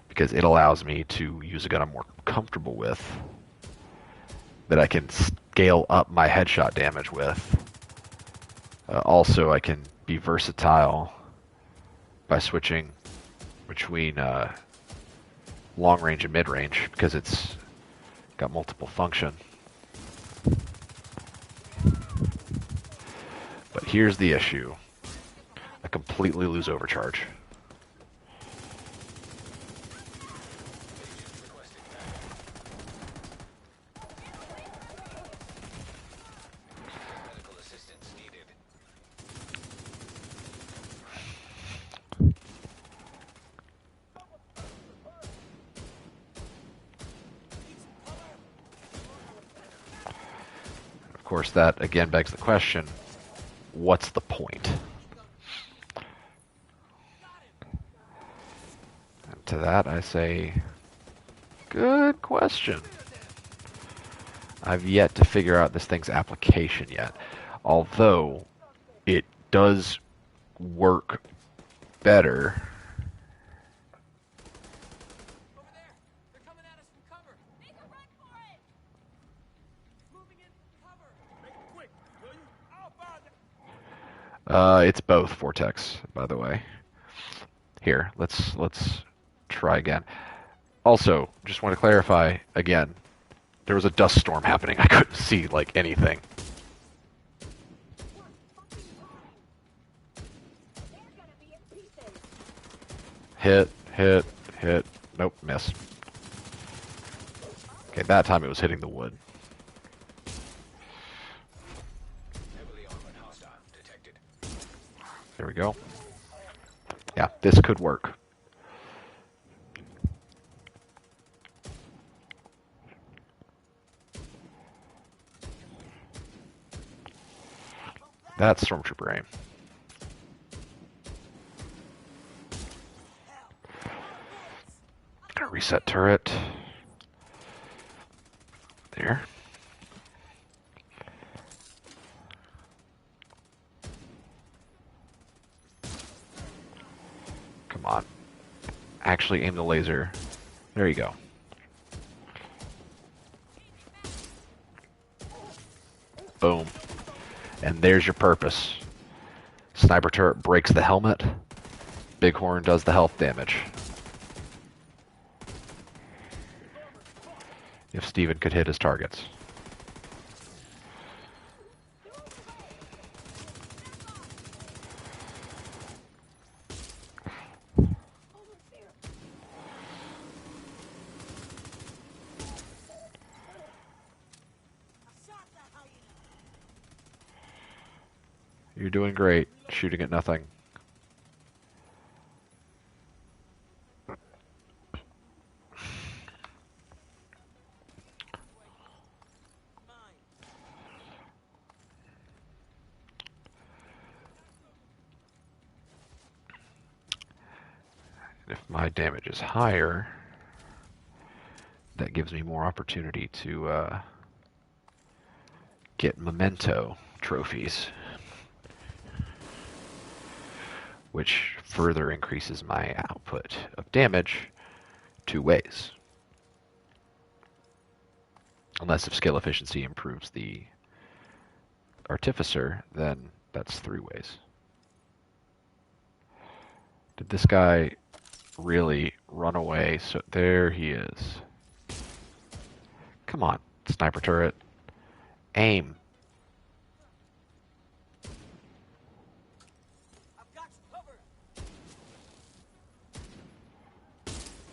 Because it allows me to use a gun I'm more comfortable with, that I can scale up my headshot damage with. Also, I can be versatile by switching between long range and mid range, because it's got multiple function. But here's the issue. I completely lose overcharge. Of course, that again begs the question, what's the point? And to that I say, good question. I've yet to figure out this thing's application yet. Although, it does work better. It's both Vortex, by the way. Here, let's try again. Also, just want to clarify again, there was a dust storm happening. I couldn't see like anything. Hit. Nope, miss. Okay, that time it was hitting the wood. Heavily armored hostile detected. There we go. Yeah, this could work. That's Stormtrooper aim. Gonna reset turret. There. Come on. Actually aim the laser. There you go. Boom. And there's your purpose. Sniper turret breaks the helmet. Bighorn does the health damage. If Steven could hit his targets. You're doing great, shooting at nothing. If my damage is higher, that gives me more opportunity to get memento trophies, which further increases my output of damage 2 ways. Unless if skill efficiency improves the artificer, then that's 3 ways. Did this guy really run away? So there he is. Come on, sniper turret. Aim.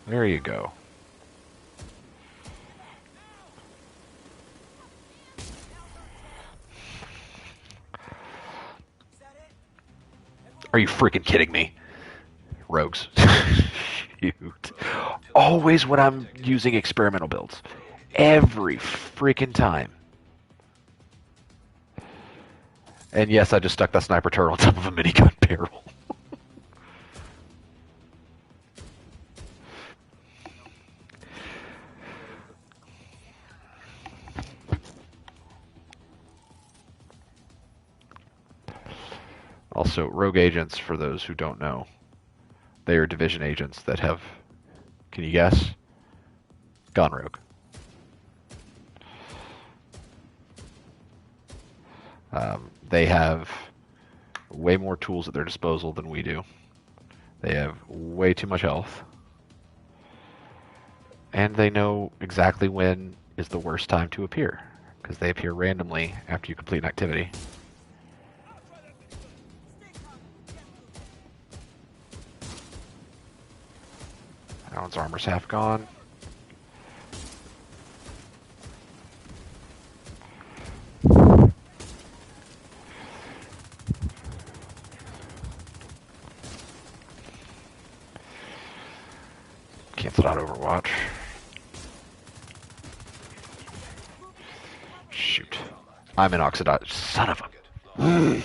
There you go. Are you freaking kidding me? Rogues. Shoot. Always when I'm using experimental builds. Every freaking time. And yes, I just stuck that sniper turret on top of a minigun barrel. Also, rogue agents, for those who don't know, they are division agents that have, can you guess? Gone rogue. They have way more tools at their disposal than we do. They have way too much health. And they know exactly when is the worst time to appear, because they appear randomly after you complete an activity. That one's armor's half gone. Canceled out Overwatch. Shoot. I'm in Oxidized. Son of a...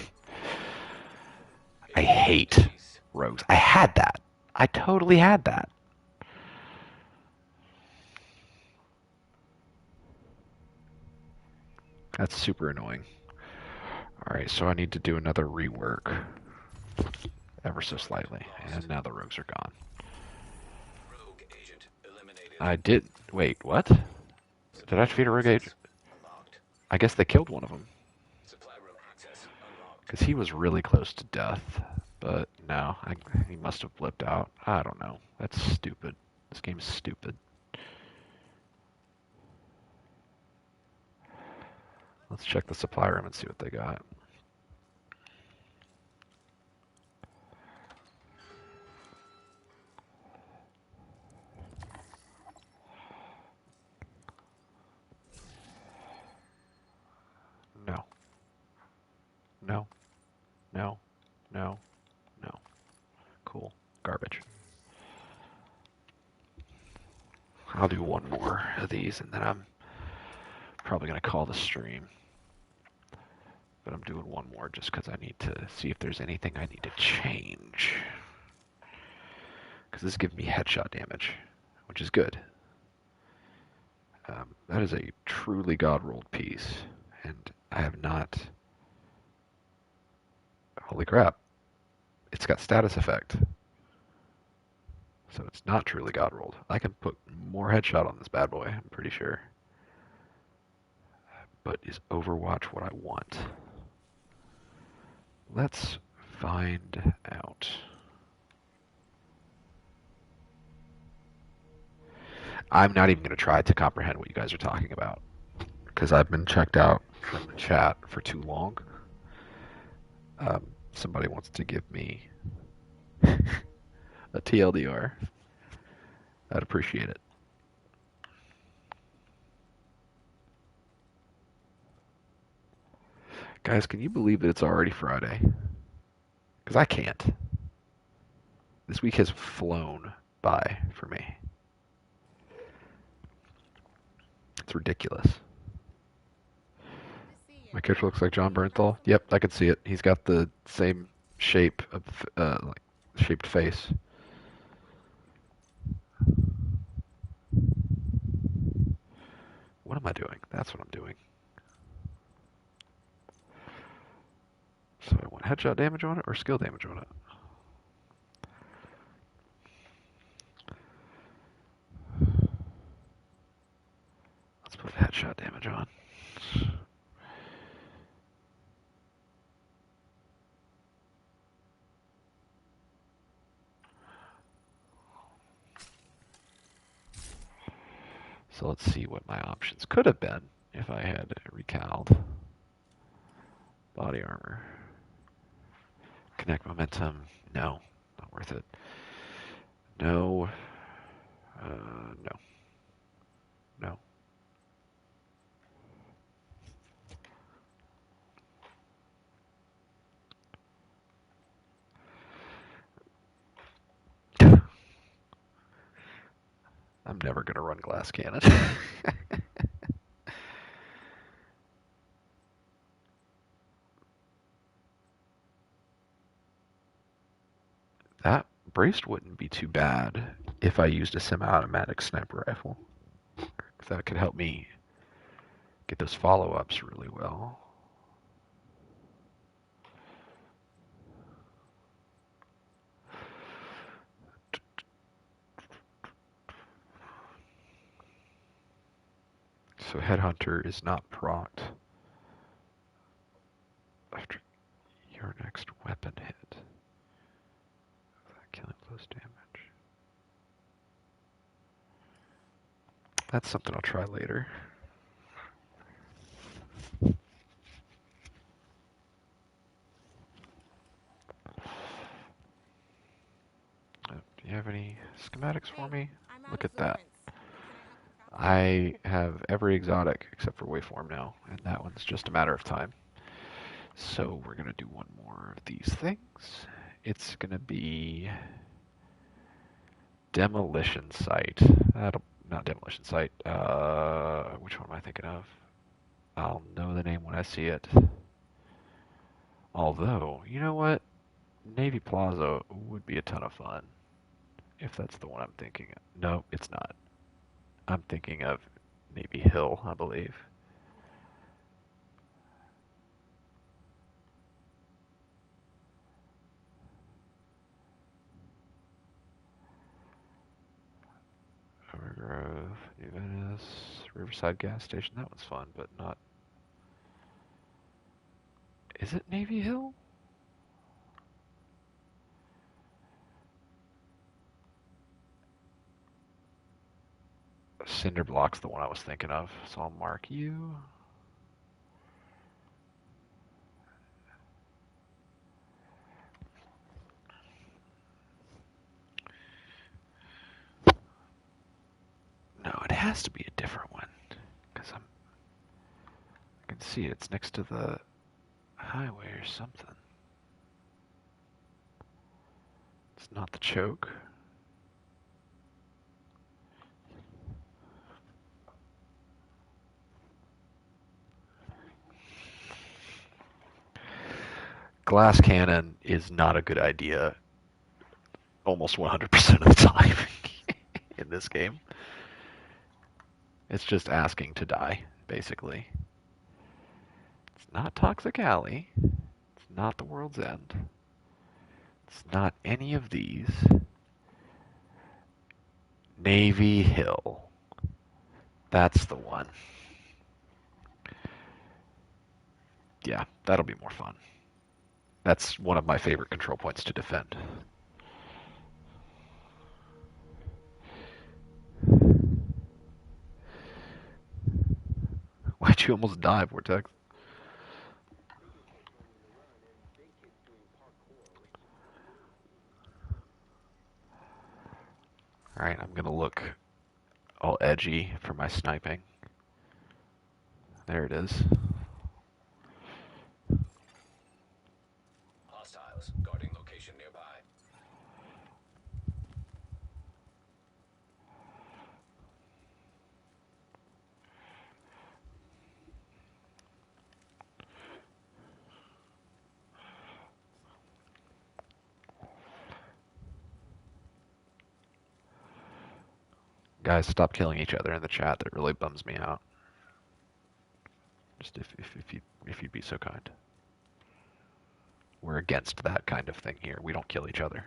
I hate rogues. I had that. I totally had that. That's super annoying. Alright, so I need to do another rework. Ever so slightly. And now the rogues are gone. Rogue agent eliminated. I did... Wait, what? Did I defeat a rogue agent? Unlocked. I guess they killed one of them. Supply room access unlocked. Because he was really close to death. But no, he must have blipped out. I don't know. That's stupid. This game's stupid. Let's check the supply room and see what they got. No. No. No. No. Cool. Garbage. I'll do one more of these, and then I'm probably going to call the stream. But I'm doing one more just because I need to see if there's anything I need to change. Because this gives me headshot damage, which is good. That is a truly God-rolled piece, and I have not... Holy crap. It's got status effect. So it's not truly God-rolled. I can put more headshot on this bad boy, I'm pretty sure. But is Overwatch what I want? Let's find out. I'm not even going to try to comprehend what you guys are talking about, because I've been checked out from the chat for too long. Somebody wants to give me a TLDR. I'd appreciate it. Guys, can you believe that it's already Friday? Because I can't. This week has flown by for me. It's ridiculous. My character looks like John Bernthal. Yep, I can see it. He's got the same shape of like shaped face. What am I doing? That's what I'm doing. So I want headshot damage on it or skill damage on it? Let's put headshot damage on. So let's see what my options could have been if I had recaled. Body armor. Connect momentum. No, not worth it. No. No. No. I'm never going to run glass cannon. That braced wouldn't be too bad if I used a semi-automatic sniper rifle. That could help me get those follow-ups really well. So Headhunter is not procced after your next weapon hit. Killing close damage. That's something I'll try later. Do you have any schematics for me? Look at that. I have every exotic except for Waveform now, and that one's just a matter of time. So we're going to do one more of these things. It's going to be Demolition Site. Not Demolition Site. Which one am I thinking of? I'll know the name when I see it. Although, you know what? Navy Plaza would be a ton of fun, if that's the one I'm thinking of. No, it's not. I'm thinking of Navy Hill, I believe. Overgrove, New Venice, Riverside Gas Station. That one's fun, but not... Is it Navy Hill? Cinder Block's the one I was thinking of, so I'll mark you. No, it has to be a different one, because I can see it. It's next to the... highway or something. It's not the choke. Glass cannon is not a good idea almost 100% of the time in this game. It's just asking to die, basically. It's not Toxic Alley. It's not the World's End. It's not any of these. Navy Hill. That's the one. Yeah, that'll be more fun. That's one of my favorite control points to defend. Why'd you almost die, Vortex? Alright, I'm gonna look all edgy for my sniping. There it is. Hostiles guarding location nearby. Guys, stop killing each other in the chat. That really bums me out. Just if you'd be so kind. We're against that kind of thing here. We don't kill each other.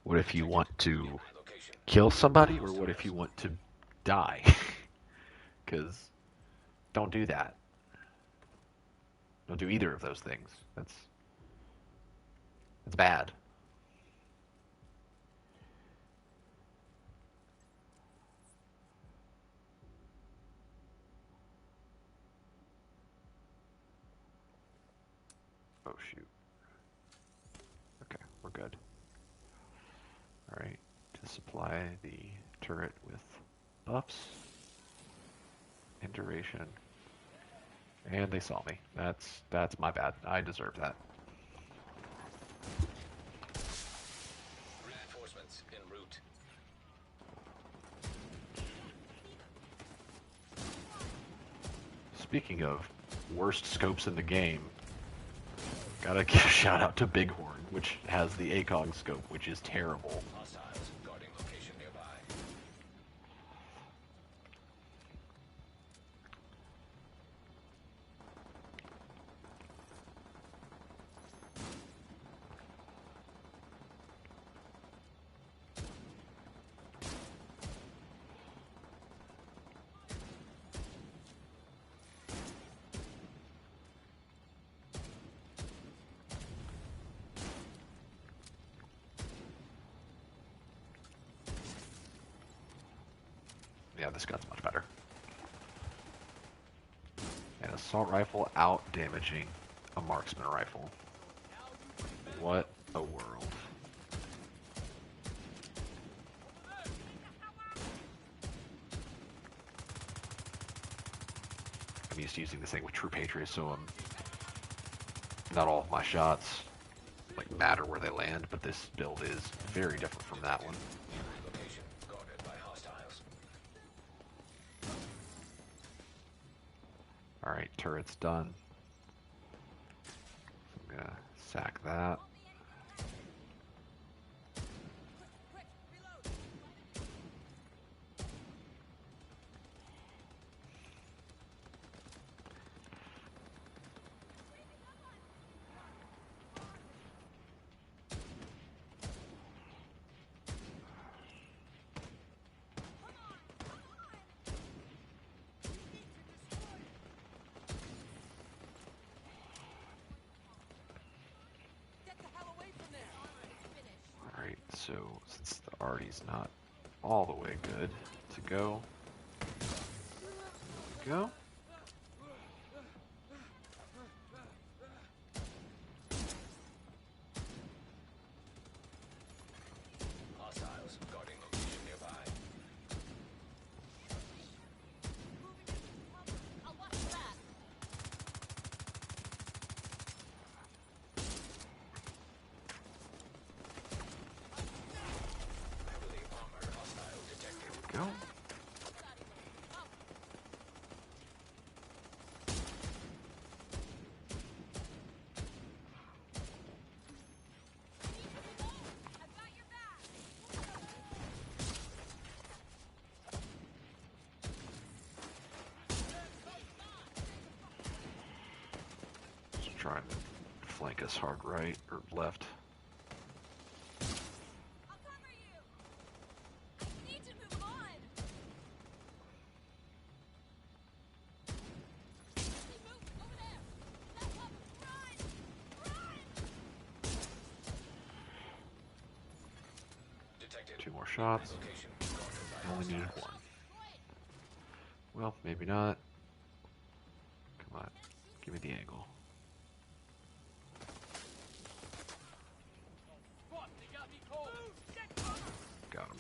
What if you want to kill somebody, or what if you want to die? Because don't do that. Don't do either of those things. That's bad. Oh shoot. Okay, we're good. Alright, to supply the turret with buffs and duration. And they saw me. That's my bad. I deserve that. Reinforcements en route. Speaking of worst scopes in the game, gotta give a shout out to Bighorn, which has the ACOG scope, which is terrible. Hostiles guarding location nearby. Yeah, this gun's much better. An assault rifle out damaging a marksman rifle. What a world. I'm used to using this thing with True Patriot, so not all of my shots like matter where they land, but this build is very different from that one. Location guarded by hostiles. Alright, turret's done. I'm gonna sack that. So, since the arty's not all the way good to go, there we go. Hostiles guarding location nearby. I'll watch the back. Heavily armored hostile detected. Go. I've got your back. Just trying to flank us hard right or left. I'll cover you. I need to move on. Hey, move over there. Step up. Run. Run. Detected. 2 more shots. Location guarded by I only needed hostiles. 1. Well, maybe not. Come on. Give me the angle. Got him.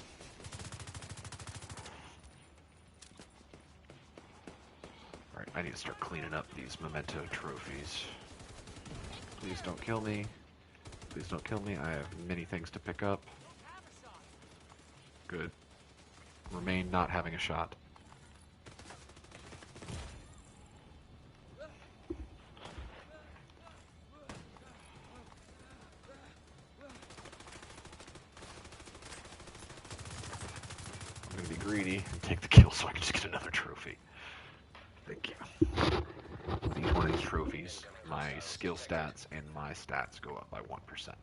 Alright, I need to start cleaning up these memento trophies. Please don't kill me. Please don't kill me. I have many things to pick up. Good. Remain not having a shot. I'm gonna be greedy and take the kill so I can just get another trophy. Thank you. With each one of these trophies, my skill stats and my stats go up by 1%.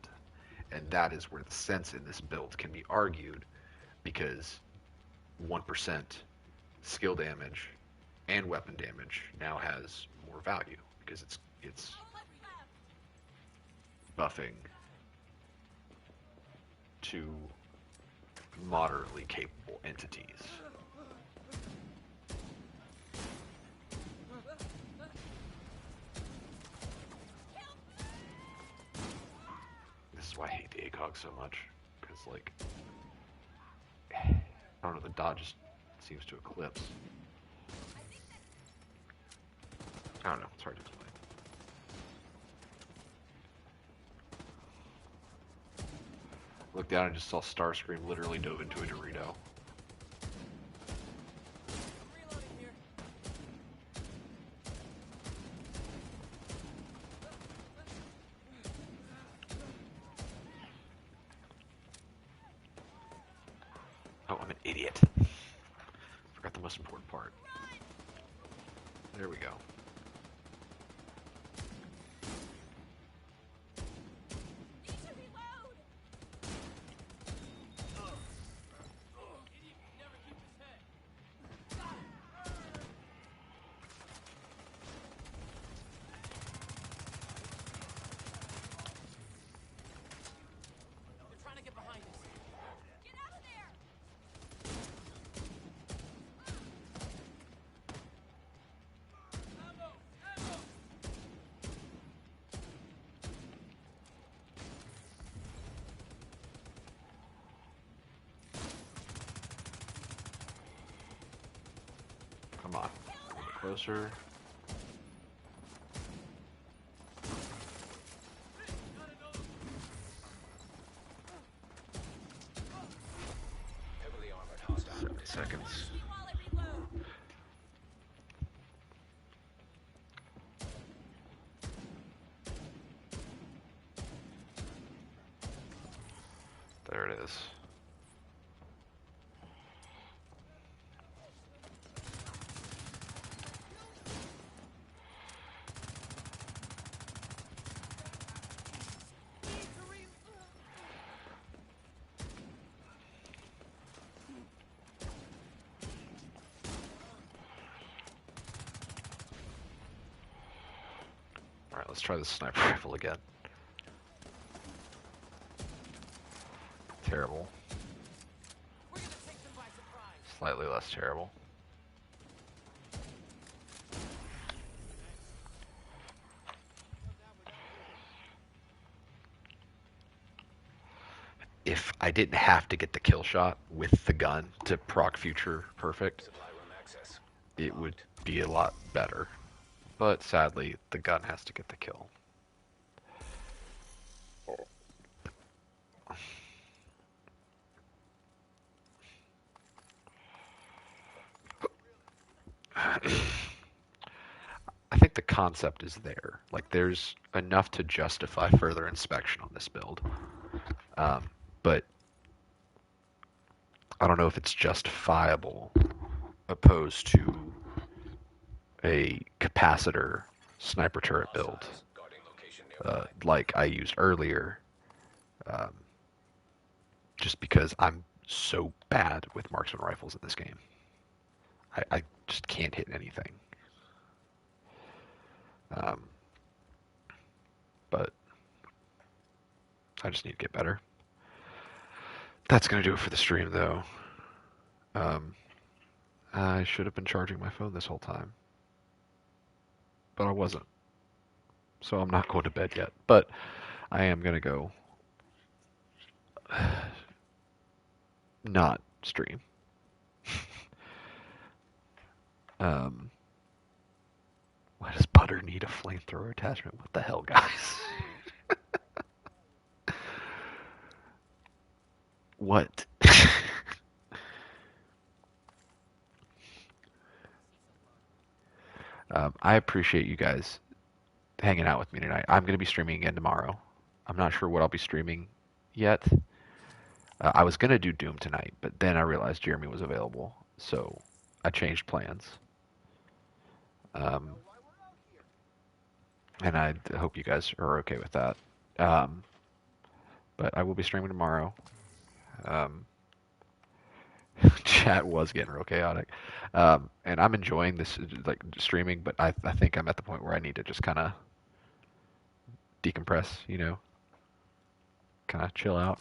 And that is where the sense in this build can be argued, because 1% skill damage and weapon damage now has more value, because it's buffing to moderately capable entities. This is why I hate the ACOG so much, because like, I don't know, the dodge just seems to eclipse. I don't know, it's hard to explain. Looked down and just saw Starscream literally dove into a Dorito. Oh, I'm an idiot. Forgot the most important part. There we go. Need to reload. They're trying to get behind us. Get out of there. Ammo! Ammo! Come on. A little bit closer. Heavily armored hostile 70 seconds. See while I reload. There it is. Alright, let's try the sniper rifle again. terrible. Slightly less terrible. If I didn't have to get the kill shot with the gun to proc future perfect, Supply room access. it would be a lot better. But sadly, the gun has to get the kill. I think the concept is there. Like, there's enough to justify further inspection on this build. But I don't know if it's justifiable opposed to a capacitor sniper turret build Guarding location nearby. like I used earlier, just because I'm so bad with marksman rifles in this game. I just can't hit anything. But I just need to get better. That's going to do it for the stream, though. I should have been charging my phone this whole time. But I wasn't. So I'm not going to bed yet. But I am going to go not stream. Why does butter need a flamethrower attachment? What the hell, guys? What? I appreciate you guys hanging out with me tonight. I'm going to be streaming again tomorrow. I'm not sure what I'll be streaming yet. I was going to do Doom tonight, but then I realized Jeremy was available, so I changed plans. And I hope you guys are okay with that. But I will be streaming tomorrow. Chat was getting real chaotic. And I'm enjoying this like streaming, but I think I'm at the point where I need to just kind of decompress, kind of chill out.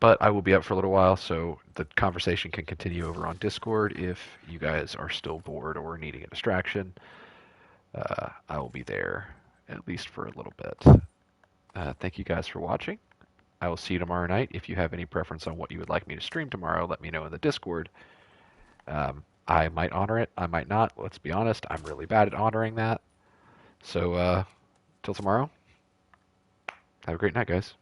But I will be up for a little while, so the conversation can continue over on Discord if you guys are still bored or needing a distraction. I will be there at least for a little bit. Thank you guys for watching. I will see you tomorrow night. If you have any preference on what you would like me to stream tomorrow, let me know in the Discord. I might honor it. I might not. Let's be honest. I'm really bad at honoring that. So, till tomorrow, have a great night, guys.